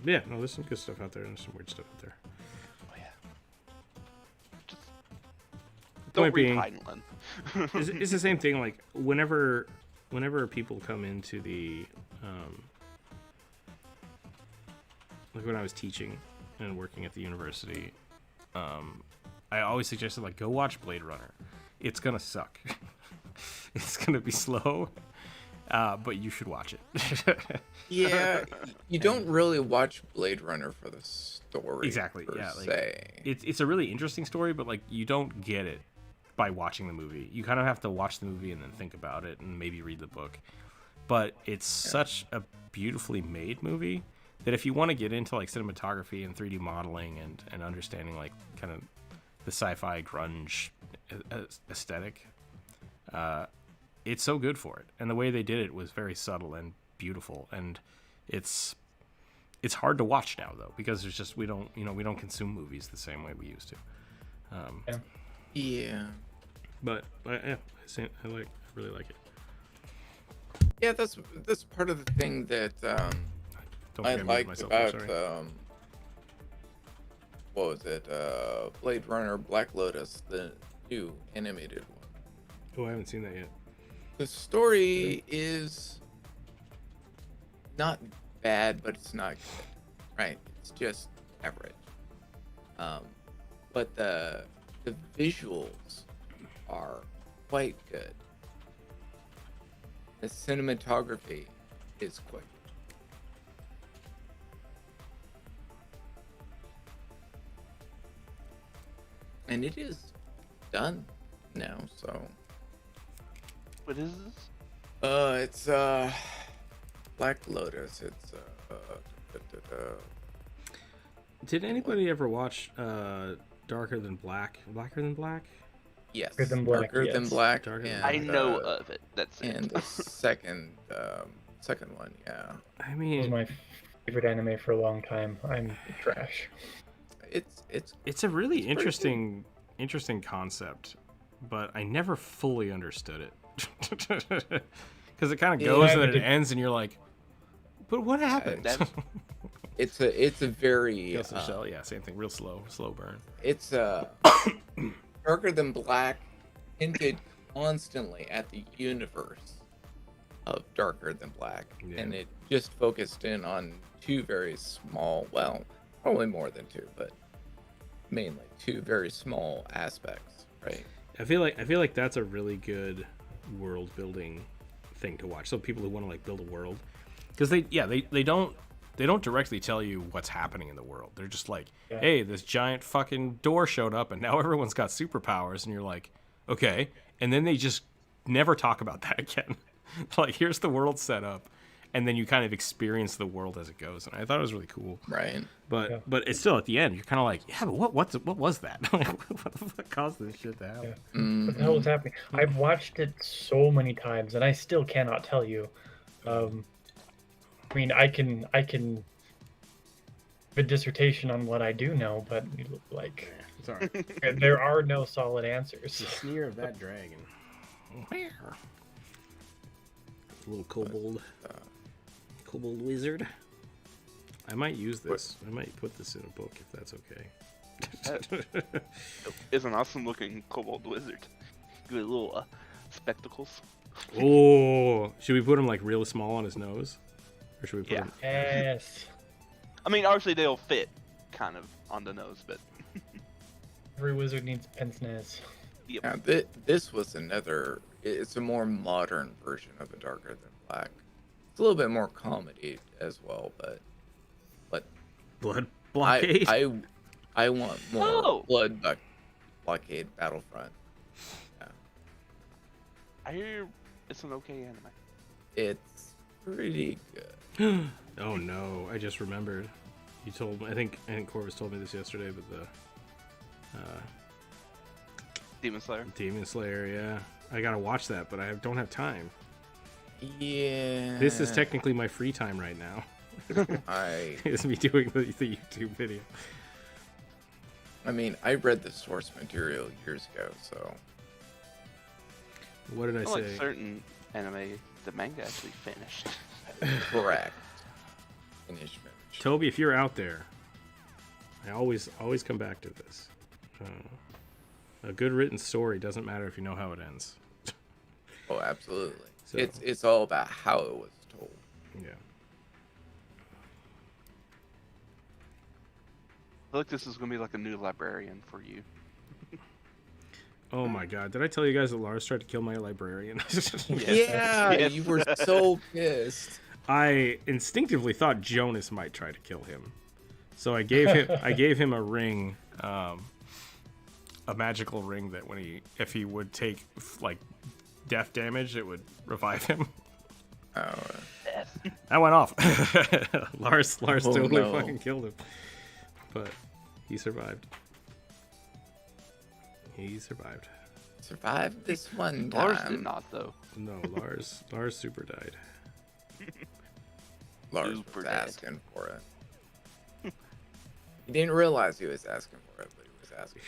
Yeah, no, there's some good stuff out there and some weird stuff out there. Oh yeah. Just The point don't read being, Heinlein. it's the same thing. Like whenever people come into the like when I was teaching and working at the university, I always suggested like go watch Blade Runner. It's gonna suck. It's gonna be slow, but you should watch it. Yeah, you don't really watch Blade Runner for the story. Exactly. Per Yeah. se. Like, it's a really interesting story, but like you don't get it by watching the movie. You kind of have to watch the movie and then think about it and maybe read the book. But it's such a beautifully made movie that if you want to get into like cinematography and 3D modeling and understanding like kind of the sci-fi grunge aesthetic, it's so good for it. And the way they did it was very subtle and beautiful. And it's hard to watch now though, because there's just we don't consume movies the same way we used to. Yeah. But yeah, I really like it. Yeah, that's part of the thing that Don't I forget me liked myself, about sorry. what was it? Blade Runner Black Lotus, the new animated one. Oh, I haven't seen that yet. The story is not bad, but it's not good. Right? It's just average. But the visuals are quite good. The cinematography is quite good. And it is done now, so What is this? it's Black Lotus. It's Did anybody ever watch Darker Than Black? Blacker Than Black? yes, Darker Than Black, Darker Than yes. Black. Darker Than and, I know of it. That's it. and the second one, yeah. I It was mean, my favorite anime for a long time. I'm trash. it's a really interesting concept, but I never fully understood it. Because it kind of goes and then it ends, and you're like, but what happened? That's- It's a very Ghost in the Shell, yeah, same thing. Real slow burn. it's Darker Than Black hinted constantly at the universe of Darker Than Black, Yeah. and it just focused in on two very small, well, probably more than two, but mainly two very small aspects, right? I feel like that's a really good world building thing to watch. So people who want to like build a world, because they don't directly tell you what's happening in the world. They're just like, hey, this giant fucking door showed up and now everyone's got superpowers, and you're like, okay. And then they just never talk about that again. Like, here's the world set up, and then you kind of experience the world as it goes. And I thought it was really cool. Right. But it's still at the end, you're kind of like, yeah, but what was that? What the fuck caused this shit to happen? Yeah. What the hell is happening? I've watched it so many times, and I still cannot tell you. I mean, I can give a dissertation on what I do know, but like, It's all right. there are no solid answers. The sneer of that dragon. Little kobold. Kobold Wizard. I might use this. I might put this in a book if that's okay. It's an awesome looking Kobold Wizard. With little spectacles. Oh, should we put him like real small on his nose? Or should we put Yeah. him... Yes. I mean, obviously they'll fit kind of on the nose, but Every wizard needs a pince nez. yep. Now, this was another. It's a more modern version of a Darker Than Black. It's a little bit more comedy as well, but Blood blockade? I want more Oh! Blood Blockade Battlefront. Yeah. I hear it's an okay anime. It's pretty good. Oh no, I just remembered. You told me, I think Corvus told me this yesterday, but the Demon Slayer. Demon Slayer, yeah. I gotta watch that, but I don't have time. Yeah. This is technically my free time right now. It's me doing the YouTube video. I mean, I read the source material years ago, so. What did I Like say? certain anime, the manga actually finished. Correct. Finish. Toby, if you're out there, I always come back to this. A good written story doesn't matter if you know how it ends. Oh, absolutely. So- It's all about how it was told. Yeah. I feel like this is gonna be like a new librarian for you. Oh my god, did I tell you guys that Lars tried to kill my librarian? Yeah, Yes. you were so pissed. I instinctively thought Jonas might try to kill him. So I gave him a ring, a magical ring that if he would take like death damage, it would revive him. Oh, That went off. Lars Oh, totally no. fucking killed him. But he survived. He survived. survived this one Lars did time. not though. No, Lars super died. Lars Super was dead. asking for it. He didn't realize he was asking for it, but he was asking.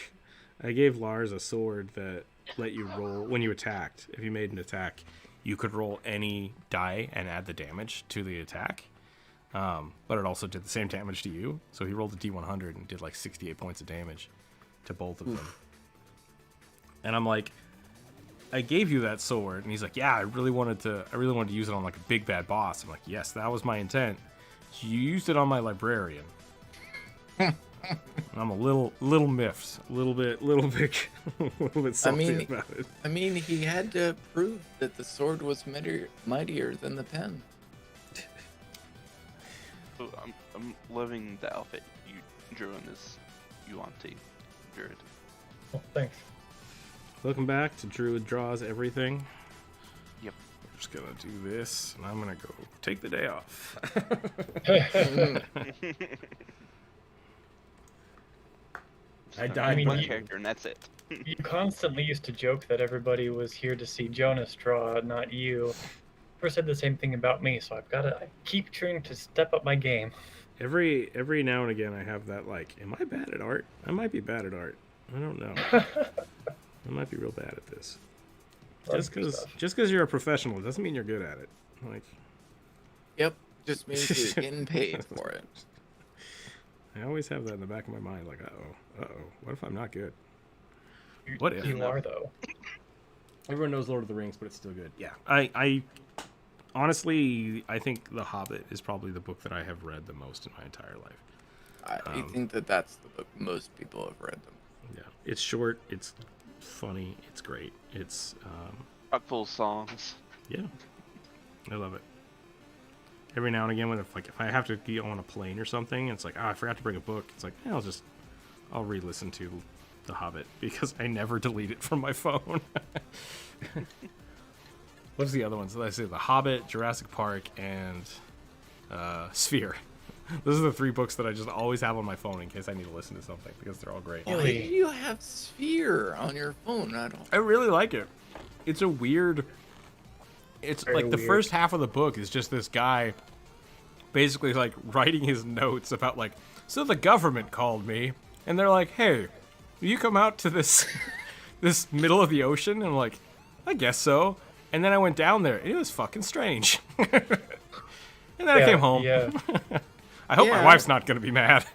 I gave Lars a sword that let you roll when you attacked. If you made an attack, you could roll any die and add the damage to the attack. But it also did the same damage to you. So he rolled a D100 and did like 68 points of damage to both of them. And I'm like, I gave you that sword, and he's like, yeah, I really wanted to use it on like a big bad boss. I'm like, yes, that was my intent. You used it on my librarian. And I'm a little miffed, a little bit salty about it. I mean, he had to prove that the sword was mightier than the pen. So I'm loving the outfit you drew in this Yuan-Ti Druid. Oh, thanks. Welcome back to Druid Draws Everything. Yep. We're just gonna do this, and I'm gonna go take the day off. I died One by- character and that's it. You constantly used to joke that everybody was here to see Jonas draw, not you. Never said the same thing about me, so I keep trying to step up my game. Every now and again, I have that like, am I bad at art? I might be bad at art. I don't know. I might be real bad at this. Just because you're a professional doesn't mean you're good at it. Like, Yep, just means you're getting paid for it. I always have that in the back of my mind. Like, what if I'm not good? What if? You are, though. Everyone knows Lord of the Rings, but it's still good. Yeah, I honestly, I think The Hobbit is probably the book that I have read the most in my entire life. I think that's the book most people have read them. Yeah, it's short, it's funny, it's great. It's Chock full of songs. yeah, I love it. Every now and again, if I have to be on a plane or something, it's like, I forgot to bring a book. It's like, I'll re-listen to The Hobbit because I never delete it from my phone. What's the other ones? Did I say The Hobbit, Jurassic Park, and Sphere? Those are the 3 books that I just always have on my phone in case I need to listen to something because they're all great. Why do you have Sphere on your phone? I really like it. It's a weird. It's Very like the weird. first half of the book is just this guy basically like writing his notes about like, so the government called me and they're like, hey, will you come out to this this middle of the ocean? And I'm like, I guess so. And then I went down there and it was fucking strange. And then I came home. Yeah. I hope my Yeah. wife's not gonna be mad.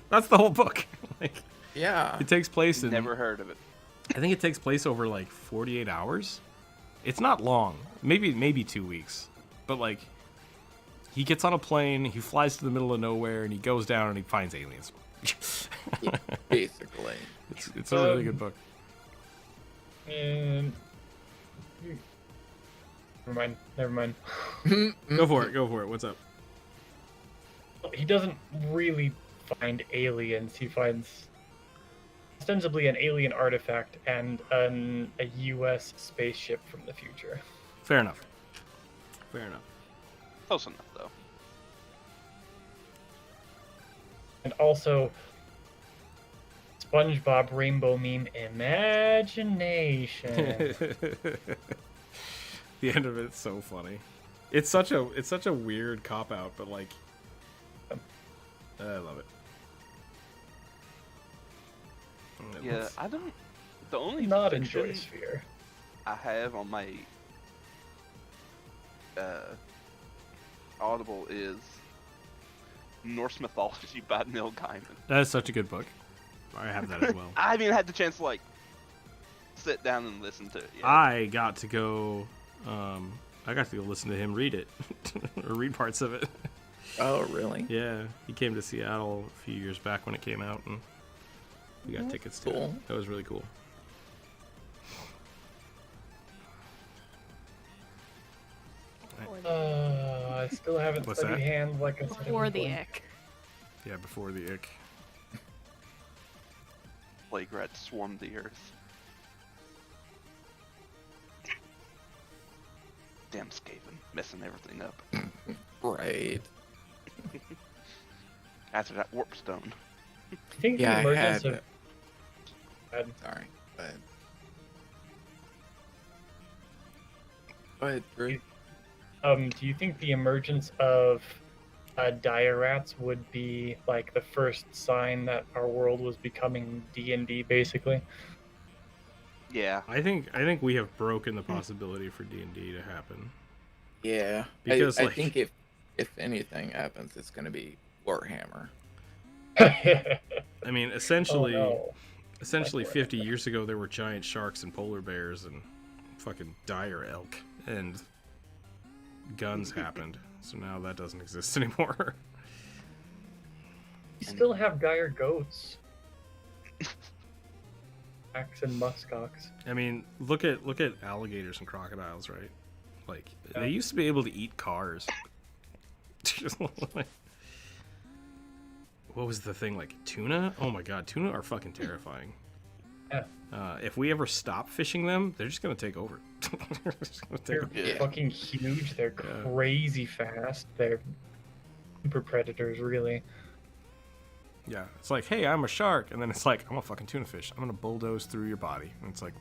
That's the whole book. Like, Yeah. it takes place in Never heard of it. I think it takes place over like 48 hours. It's not long. Maybe 2 weeks. But like he gets on a plane, he flies to the middle of nowhere and he goes down and he finds aliens. Basically. It's a really good book. And never mind. Go for it. What's up? He doesn't really find aliens. He finds ostensibly an alien artifact and a U.S. spaceship from the future. Fair enough. Fair enough. Close enough, though. And also, SpongeBob rainbow meme imagination. The end of it's so funny. It's such a weird cop out, but like, I love it. Yeah, I don't. The only Not fiction enjoy Sphere. I have on my Audible is Norse Mythology by Neil Gaiman. That is such a good book. I have that as well. I haven't even had the chance to like sit down and listen to it yet. I got to go listen to him read it, or read parts of it. Oh, really? Yeah, he came to Seattle a few years back when it came out, and we got tickets to it. That was really cool. I still haven't What's studied that? hand like I said. Before the ick. Yeah, before the ick. Plague rats swarmed the earth. Damn Skaven, messing everything up. Right. After that warp stone. I think Yeah, the I emergence had. of Sorry, but. Go ahead, Drew. do you think the emergence of dire rats would be like the first sign that our world was becoming D&D, basically? Yeah. I think we have broken the possibility for D&D to happen. Yeah, Because, I like- think if anything happens, it's going to be Warhammer. I mean, essentially, Oh, no. essentially 50 years ago, there were giant sharks and polar bears and fucking dire elk, and guns happened. So now that doesn't exist anymore. We still have dire goats. Axe and muskox. I mean, look at alligators and crocodiles, right? Like, Yeah. they used to be able to eat cars. What was the thing, like tuna? Oh my god, tuna are fucking terrifying. Yeah. If we ever stop fishing them, they're just gonna take over. They're just gonna take They're over. Yeah. fucking huge. They're Yeah. crazy fast. They're super predators, really. Yeah, it's like, hey, I'm a shark, and then it's like, I'm a fucking tuna fish. I'm gonna bulldoze through your body, and it's like,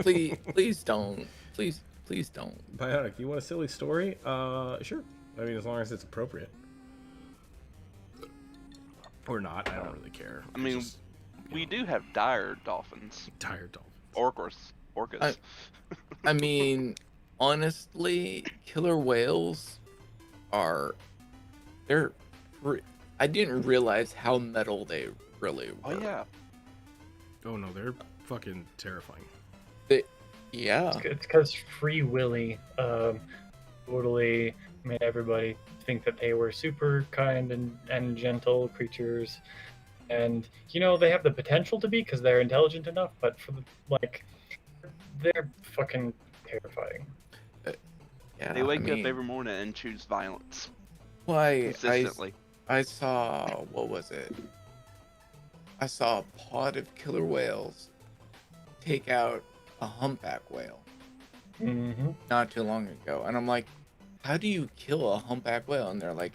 Please don't. Please don't. Bionic, you want a silly story? Sure. I mean, as long as it's appropriate. Or not, I don't really care. I mean, Just, we do have dire dolphins. tired dolphins. Orcas. I mean, honestly, killer whales are. I didn't realize how metal they really were. Oh yeah. Oh no, they're fucking terrifying. Yeah. It's because Free Willy totally made everybody think that they were super kind and gentle creatures. And, you know, they have the potential to be because they're intelligent enough, but for the, like, they're fucking terrifying. Yeah. They wake I mean, up every morning and choose violence Why consistently. I saw, what was it? I saw a pod of killer whales take out a humpback whale Mm-hmm. not too long ago. And I'm like, how do you kill a humpback whale? And they're like,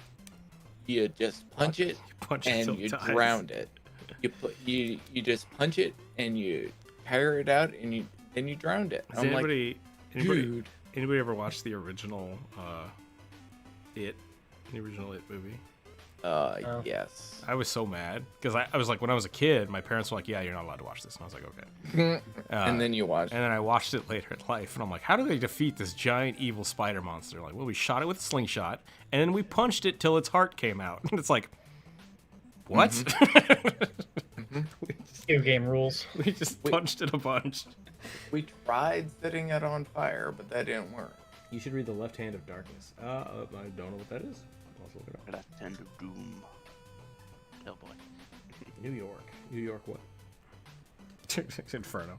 you just punch it Punch it and till you it dies. drown it. You just punch it and you tire it out and you drowned it. Has I'm like, anybody dude. ever watched the original the original It movie? Oh. Yes. I was so mad because I was like, when I was a kid, my parents were like, yeah, you're not allowed to watch this, and I was like, okay. And then you watch. And then I watched it later in life, and I'm like, how do they defeat this giant evil spider monster? Like, well, we shot it with a slingshot, and then we punched it till its heart came out. And it's like, what? Video game rules. We just punched it a bunch. We tried setting it on fire, but that didn't work. You should read The Left Hand of Darkness. I don't know what that is. I'll also look it up. Left hand of doom. Oh boy. New York. New York what? Inferno.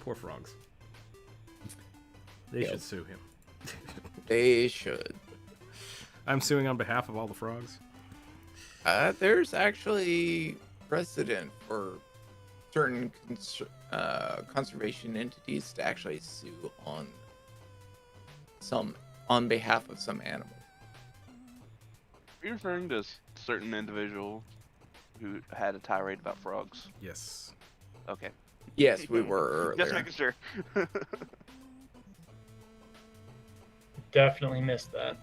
Poor frogs. They should sue him. They should. I'm suing on behalf of all the frogs. There's actually precedent for certain conservation entities to actually sue on behalf of some animals. Are you referring to a certain individual who had a tirade about frogs? Yes. Okay. Yes, we were earlier. Just making sure. Definitely missed that.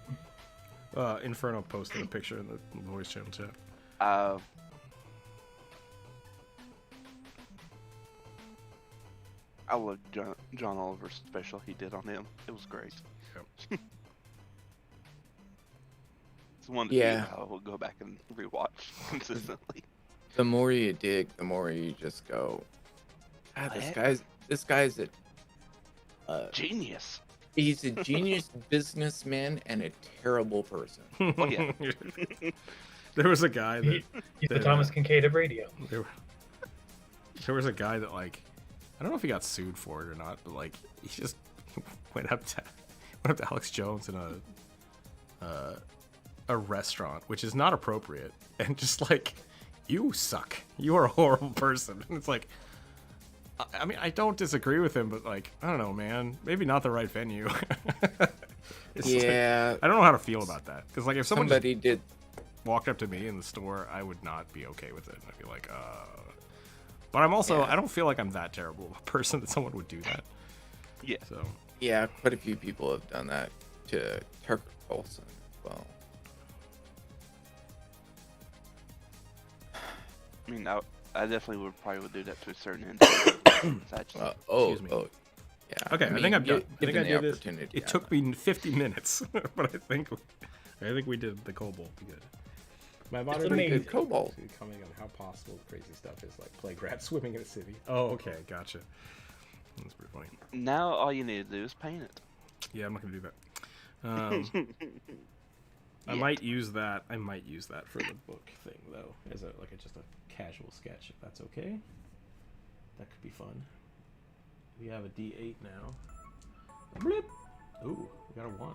Inferno posted a picture in the voice channel chat. I love John Oliver's special he did on him. It was great. Yep. It's one Yeah. I will go back and rewatch consistently. The more you dig, the more you just go, this guy's a Genius. he's a genius businessman and a terrible person. Oh, yeah. There was a guy that He's the Thomas Kincaid of radio. there was a guy that, like, I don't know if he got sued for it or not, but like he just went up to Alex Jones in a restaurant, which is not appropriate, and just like, you suck. You are a horrible person. And it's like, I mean, I don't disagree with him, but like, I don't know, man. Maybe not the right venue. Yeah. Like, I don't know how to feel about that, because like if Somebody just did. walked up to me in the store, I would not be okay with it. I'd be like, But I'm also, Yeah. I don't feel like I'm that terrible of a person that someone would do that. Yeah. So, Yeah, quite a few people have done that to Tucker Carlson as well. I mean, I definitely would do that to a certain end. Excuse me. Yeah. okay, I think I'm done. I think I given the did this. opportunity, It yeah. took me 50 minutes, but I think we did the Kobold good. My modern pretty day good Kobold. coming on how possible crazy stuff is, like play grab swimming in a city. Oh, okay, gotcha. That's pretty funny. Now all you need to do is paint it. Yeah, I'm not gonna do that. I might use that. I might use that for the book thing though, as just a casual sketch, if that's okay. That could be fun. We have a D8 now. Blip. Ooh, we got a 1.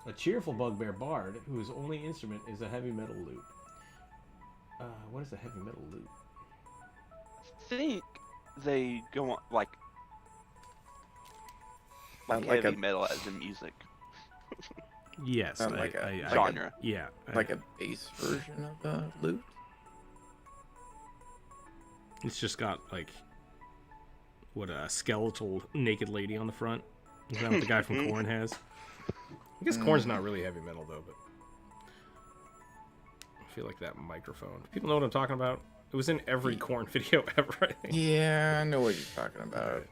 A cheerful bugbear bard whose only instrument is a heavy metal lute. What is a heavy metal lute? I think they go on like Like heavy a- metal as in music. Yes, Like a genre. Yeah, Like a bass version of the lute. it's just got like what a skeletal naked lady on the front. Is that what the guy from Korn has? I guess Korn's not really heavy metal though, but I feel like that microphone. People know what I'm talking about. It was in every Korn video ever, I think. Yeah, I know what you're talking about.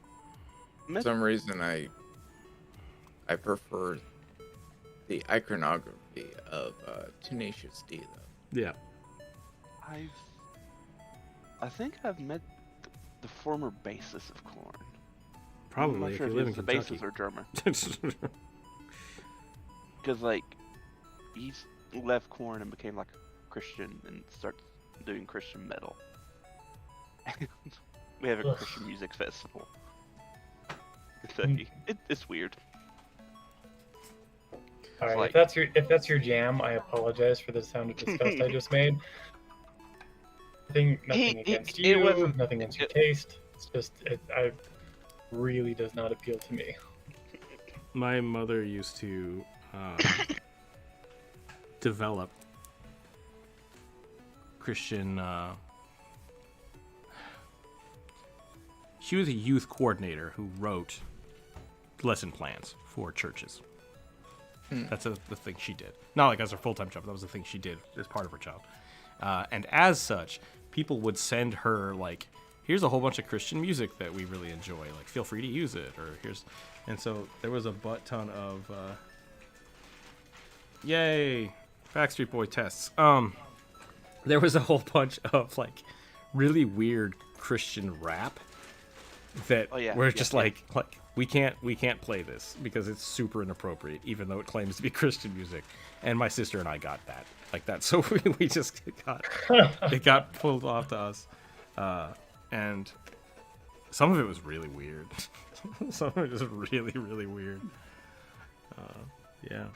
For Met- some reason, I prefer the iconography of Tenacious D, though. Yeah. I think I've met the former bassist of Korn. I'm Probably not if sure you if live in he's the Kentucky. bassist or drummer. Because like he's left Korn and became like a Christian and started doing Christian metal. We have a Ugh. Christian music festival. Kentucky. It's weird. All right, like- if that's your jam, I apologize for the sound of disgust I just made. Nothing against it you, wasn't- nothing against your taste. It's just I really does not appeal to me. My mother used to develop Christian. She was a youth coordinator who wrote lesson plans for churches. That's the thing she did. Not like as her full-time job. That was the thing she did as part of her job. And as such, people would send her like, here's a whole bunch of Christian music that we really enjoy. Like, feel free to use it. Or here's, and so there was a butt ton of, yay, Backstreet Boy tests. There was a whole bunch of like really weird Christian rap that we're just like we can't play this because it's super inappropriate, even though it claims to be Christian music. And my sister and I got that like that, so we just got it got pulled off to us, and some of it was really weird. Some of it was really weird. Yeah.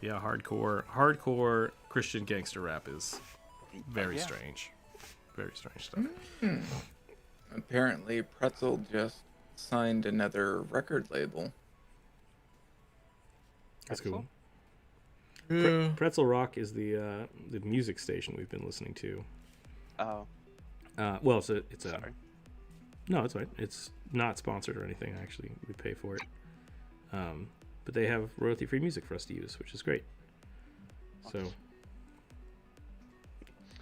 Yeah, hardcore Christian gangster rap is very strange. Very strange stuff. Apparently, Pretzel just signed another record label. That's cool. Yeah. Pretzel Rock is the music station we've been listening to. Oh, Well, so it's a sorry. no, it's fine. It's not sponsored or anything. Actually, we pay for it. But they have royalty-free music for us to use, which is great. So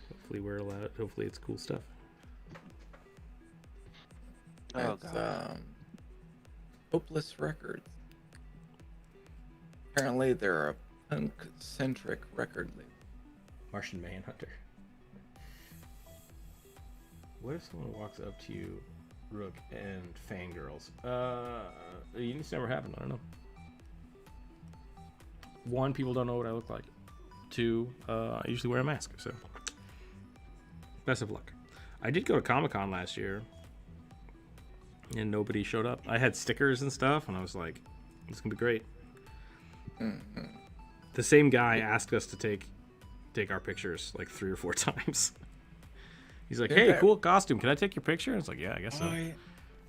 hopefully we're allowed. Hopefully it's cool stuff. Oh, That's God. Hopeless Records. Apparently, they're a punk-centric record label. Martian Manhunter. What if someone walks up to you, Rook, and fangirls? It's never happened. I don't know. 1, people don't know what I look like. 2, I usually wear a mask, so best of luck. I did go to Comic-Con last year, and nobody showed up. I had stickers and stuff, and I was like, "This is gonna be great." Mm-hmm. The same guy asked us to take our pictures like 3 or 4 times. He's like, "Hey, cool costume. Can I take your picture?" And it's like, "Yeah, I guess so."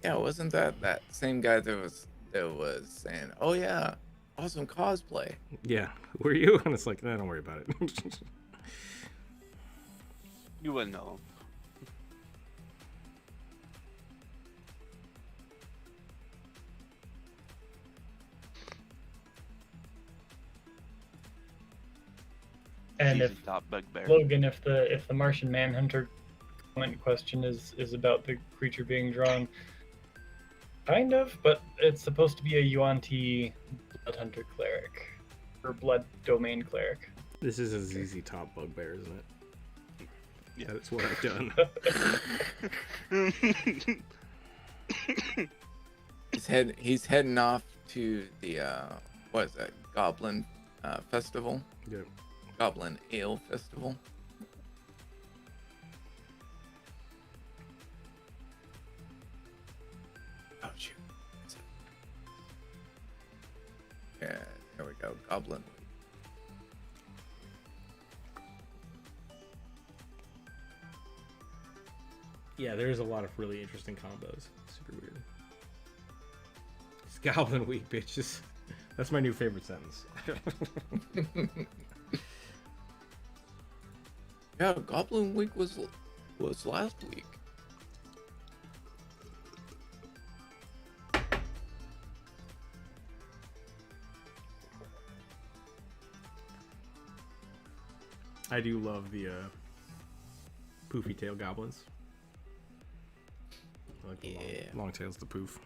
Yeah, wasn't that same guy that was saying, "Oh yeah, awesome cosplay"? Yeah, who are you? And it's like, "Nah, don't worry about it." You wouldn't know. And ZZ if Top Bugbear. Logan, if the Martian Manhunter comment question is about the creature being drawn, kind of, but it's supposed to be a Yuan-Ti Blood Hunter cleric or Blood Domain cleric. This is a ZZ Top bugbear, isn't it? Yeah. That's what I've done. He's heading off to the what is that, Goblin Festival? Yeah. Goblin Ale Festival. Oh shoot. Yeah, there we go. Goblin. Yeah, there's a lot of really interesting combos. Super weird. It's Goblin Week, bitches. That's my new favorite sentence. Yeah, Goblin Week was last week. I do love the poofy tail goblins. I like the long tails, the poof.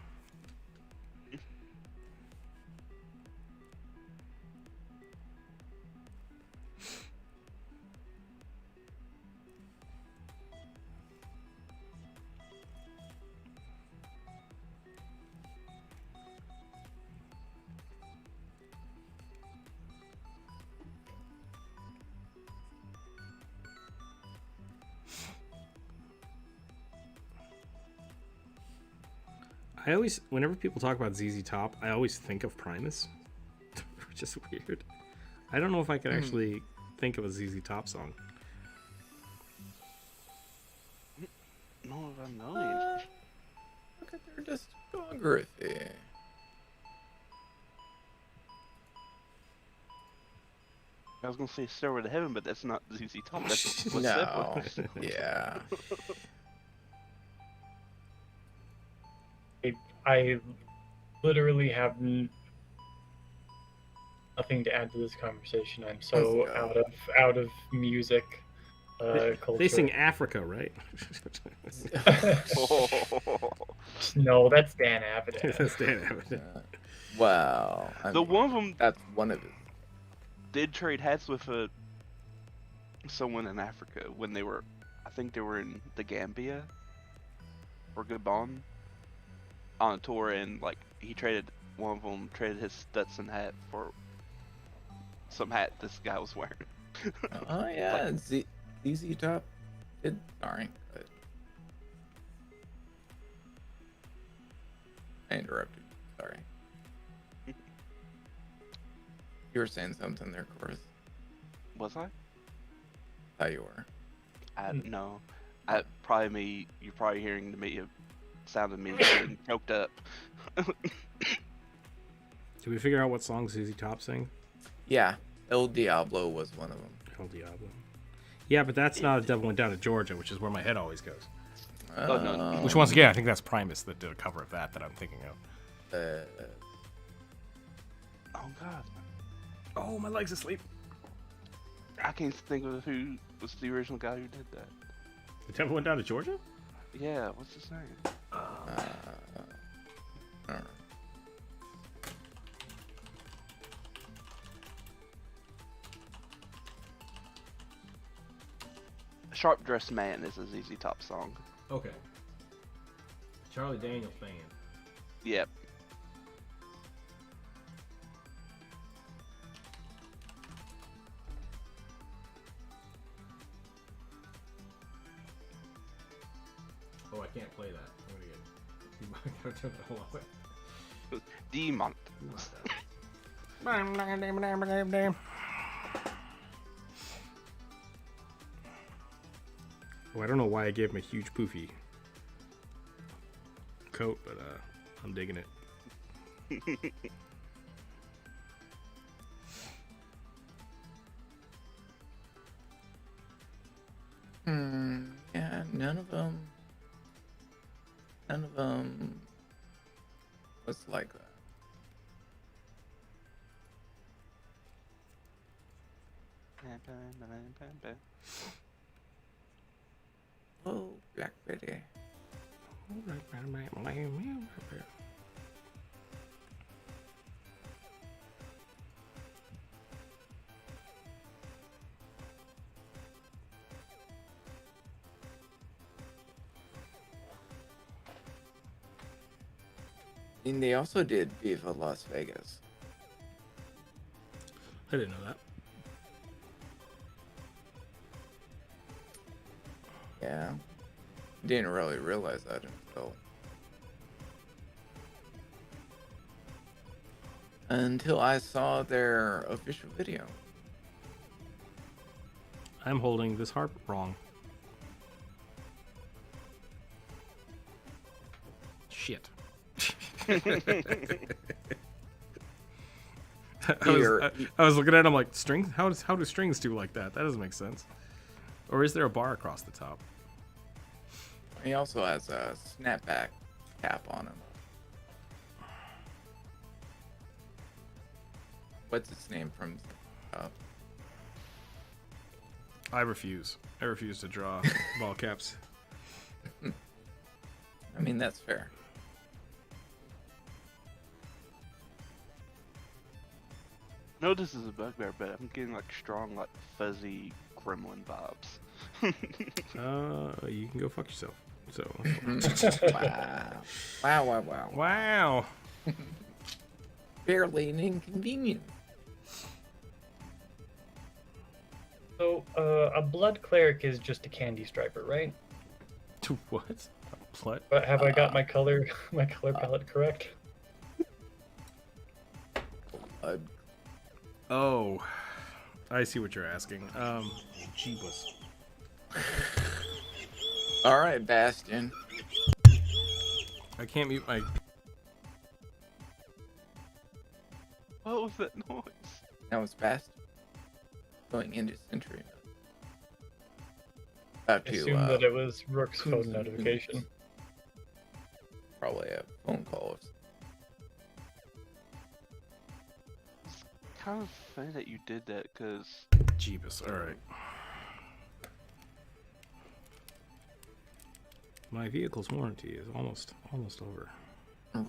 I always, whenever people talk about ZZ Top, I always think of Primus, which is weird. I don't know if I can actually think of a ZZ Top song. No, I know. Look at their discography. I was gonna say Stairway to Heaven, but that's not ZZ Top. That's what's No. Yeah. I literally have nothing to add to this conversation. I'm so out of music culture. They sing Africa, right? No, that's Dan Avidan. That's Dan Avidan. Wow. One of them That's one of his. did trade hats with someone in Africa when they were, I think they were in the Gambia or Gabon on a tour, and like one of them traded his Stetson hat for some hat this guy was wearing. Oh yeah, ZZ Top did darn good. I interrupted. Sorry. You were saying something there, Chris. Was I? Thought you were. No. Probably me. You're probably hearing me. Sound of me getting choked up. Did we figure out what songs ZZ Top sing? Yeah, El Diablo was one of them. El Diablo. Yeah, but that's not a Devil Went Down to Georgia, which is where my head always goes. Oh, no. Which, once again, I think that's Primus that did a cover of that I'm thinking of. Oh God. Oh, my leg's asleep. I can't think of who was the original guy who did that. The Devil Went Down to Georgia? Yeah, what's his name? Alright. Sharp Dressed Man is a ZZ Top song. Okay. Charlie Daniels Band. Yep. Oh, I can't play that. I'm gonna turn the whole way. Demont. Oh, I don't know why I gave him a huge poofy coat, but I'm digging it. Yeah, none of them was like that. Oh, Black Betty. And they also did Viva Las Vegas. I didn't know that. Yeah. Didn't really realize that until I saw their official video. I'm holding this harp wrong. Shit. I was looking at it, I'm like, strings? How do strings do like that? That doesn't make sense. Or is there a bar across the top? He also has a snapback cap on him. What's its name from? I refuse. I refuse to draw ball caps. I mean, that's fair. No, this is a bugbear, but I'm getting like strong, like fuzzy gremlin vibes. You can go fuck yourself. So. Wow. Wow. Barely an inconvenience. So, a blood cleric is just a candy striper, right? What? A blood? But have I got my color palette correct? Oh, I see what you're asking. Jeebus. All right, Bastion. I can't mute my. What was that noise? That was Bastion. Going into Century. About to Assume that it was Rook's phone notification. Probably a phone call. It's kind of funny that you did that, because... Jeebus, alright. My vehicle's warranty is almost over. Oh.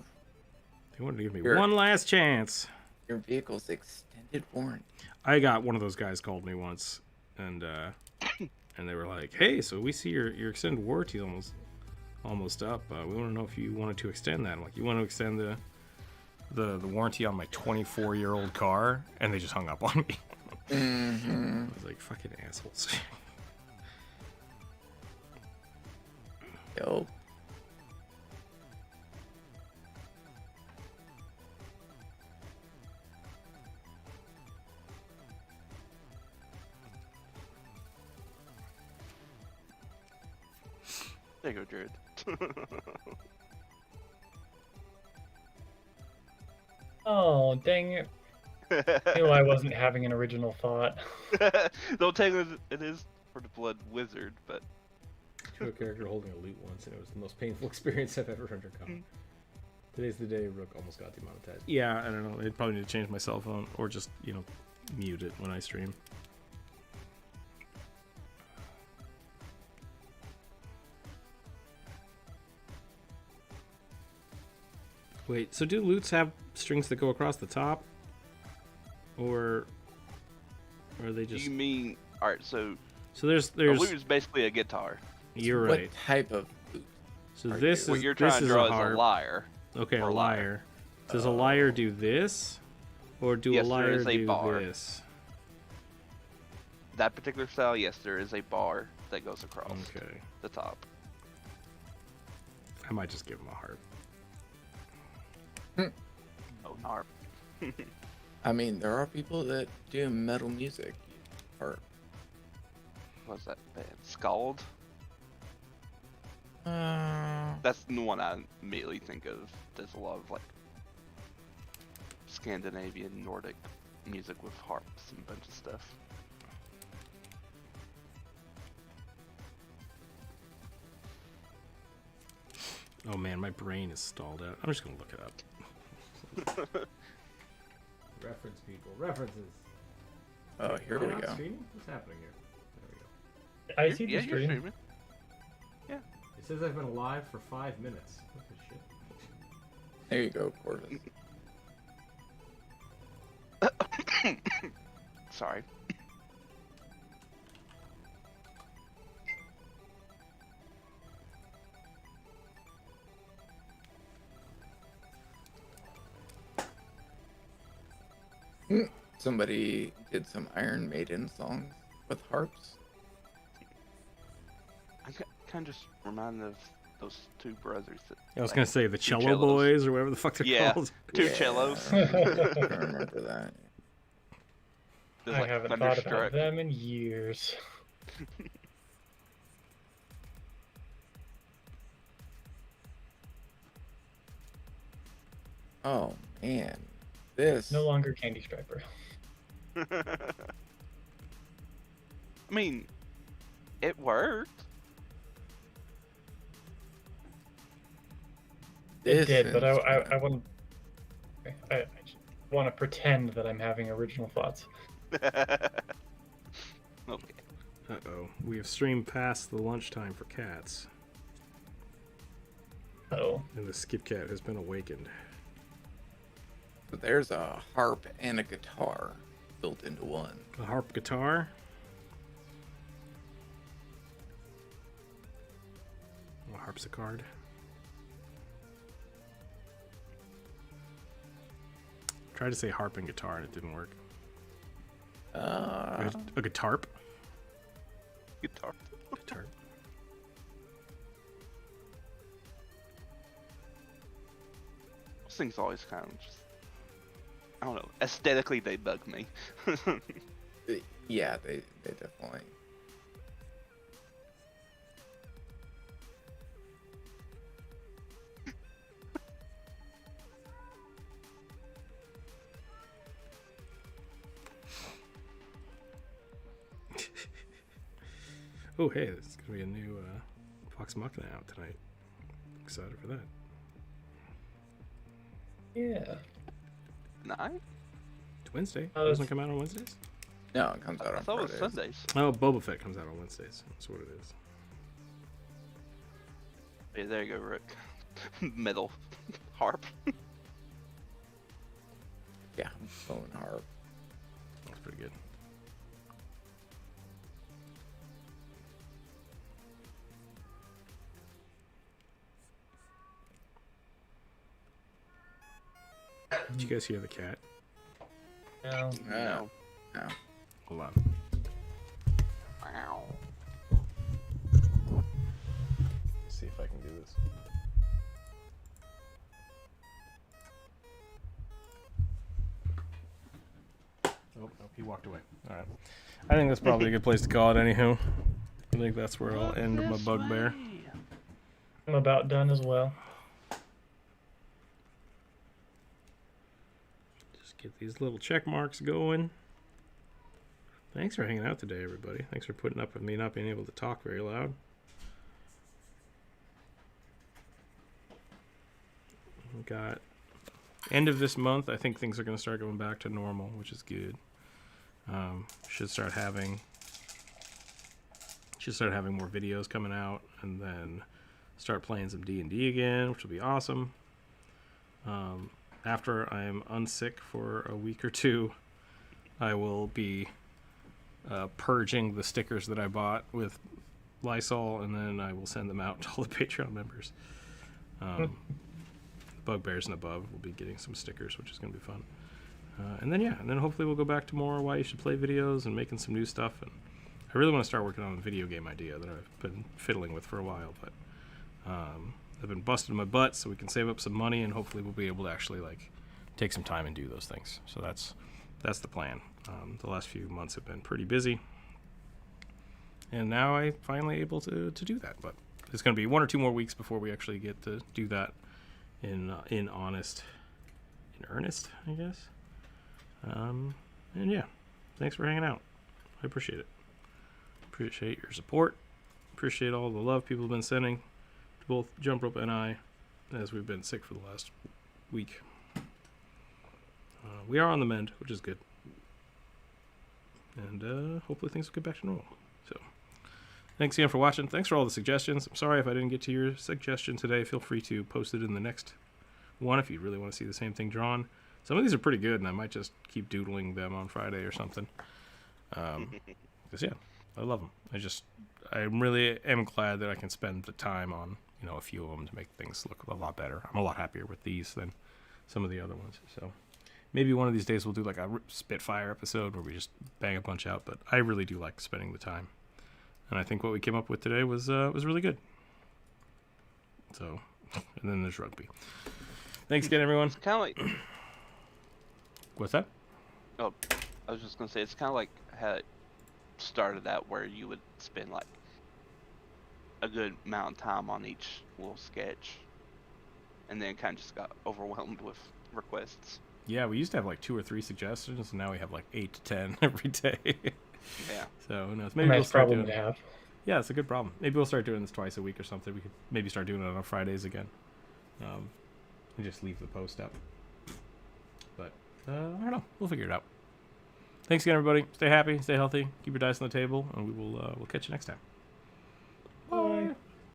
They wanted to give me Your- one last chance. Your vehicle's extended warranty. I got one of those guys called me once, and they were like, "Hey, so we see your extended warranty almost up. We want to know if you wanted to extend that." I'm like, "You want to extend the warranty on my 24-year-old car?" And they just hung up on me. I was like, "Fucking assholes." Yo. There you go, Jared. Oh, dang it. I knew I wasn't having an original thought. Don't take it is for the Blood Wizard, but To a character holding a loot once, and it was the most painful experience I've ever undergone. Today's the day Rook almost got demonetized. Yeah, I don't know. I'd probably need to change my cell phone, or just, you know, mute it when I stream. Wait, so do loots have strings that go across the top? Or are they just... you mean... Alright, so... So there's... A lute is basically a guitar. You're right. What type of loot? So this is... What you're trying to draw is a lyre. Okay, a Or lyre. Does a lyre do this? Or do Yes, a there lyre is a do bar. this? That particular style, yes, there is a bar that goes across Okay. the top. I might just give him a harp. Oh, harp. I mean, there are people that do metal music. Or, What's that band? Scald? uh, That's the one I immediately think of. There's a lot of, like, Scandinavian, Nordic music with harps and a bunch of stuff. Oh man, my brain is stalled out. I'm just gonna look it up. Reference people. References. oh, here we Not go. streaming? What's happening here? There we go. I see the Yeah, you're stream. streaming. It says I've been alive for 5 minutes. What the shit? There you go, Corvus. Sorry. Somebody did some Iron Maiden songs with harps. I'm kind of just reminded of those two brothers. That, I was like, gonna say the two Cello cellos. Boys or whatever the fuck they're Yeah. called. Two Yeah. cellos. I remember that. There's, I like, haven't thought about Thunderstruck. them in years. Oh man, this. No longer Candy Striper. I mean, it worked. It This did, but I instrument. wouldn't. I just want to pretend that I'm having original thoughts. Okay. Uh-oh. We have streamed past the lunchtime for cats, Oh, and the skip cat has been awakened. So there's a harp and a guitar built into one. A harp guitar. A harpsichord. Tried to say harp and guitar and it didn't work. A guitarp? Guitar. Guitar. Those things always kind of just, I don't know, aesthetically they bug me. Yeah, they definitely. Oh, hey, there's gonna be a new Fox Machina out tonight. Excited for that. yeah. Night? It's Wednesday. Oh, Doesn't it come out on Wednesdays? No, it comes out I on thought it was Fridays. Sundays. Oh, Boba Fett comes out on Wednesdays. That's what it is. Yeah, there you go, Rick. Metal. Harp. Yeah, bone harp. That's pretty good. Did you guys hear the cat? No. No. No. Hold on. Wow. Let's see if I can do this. Oh, no, he walked away. All right. I think that's probably a good place to call it, anywho. I think that's where I'll end my bugbear. I'm about done as well. Just get these little check marks going. Thanks for hanging out today, everybody. Thanks for putting up with me not being able to talk very loud. We got end of this month. I think things are going to start going back to normal, which is good. Should start having more videos coming out, and then start playing some D&D again, which will be awesome. After I'm unsick for a week or two, I will be purging the stickers that I bought with Lysol, and then I will send them out to all the Patreon members. Bugbears and above will be getting some stickers, which is going to be fun. And then hopefully we'll go back to more Why You Should Play videos and making some new stuff. And I really want to start working on a video game idea that I've been fiddling with for a while, but I've been busting my butt so we can save up some money, and hopefully we'll be able to actually like take some time and do those things. So that's the plan. The last few months have been pretty busy, and now I'm finally able to do that. But it's going to be 1 or 2 more weeks before we actually get to do that in earnest, I guess. And yeah, thanks for hanging out. I appreciate it. Appreciate your support. Appreciate all the love people have been sending to both Jump Rope and I, as we've been sick for the last week. We are on the mend, which is good. And hopefully things will get back to normal. So, thanks again for watching. Thanks for all the suggestions. I'm sorry if I didn't get to your suggestion today. Feel free to post it in the next one if you really want to see the same thing drawn. Some of these are pretty good, and I might just keep doodling them on Friday or something. Because, yeah, I love them. I really am glad that I can spend the time on, a few of them to make things look a lot better. I'm a lot happier with these than some of the other ones. So maybe one of these days we'll do like a Spitfire episode where we just bang a bunch out. But I really do like spending the time. And I think what we came up with today was really good. So, and then there's rugby. Thanks again, everyone. It's kind of like... What's that? Oh, I was just going to say, it's kind of like how it started out, where you would spend like a good amount of time on each little sketch, and then kind of just got overwhelmed with requests. Yeah, we used to have like 2 or 3 suggestions, and now we have like 8 to 10 every day. Yeah. So who knows? Maybe Nice we'll start problem doing to have. Yeah, it's a good problem. Maybe we'll start doing this twice a week or something. We could maybe start doing it on Fridays again, and just leave the post up. But I don't know. We'll figure it out. Thanks again, everybody. Stay happy, stay healthy, keep your dice on the table, and we'll catch you next time.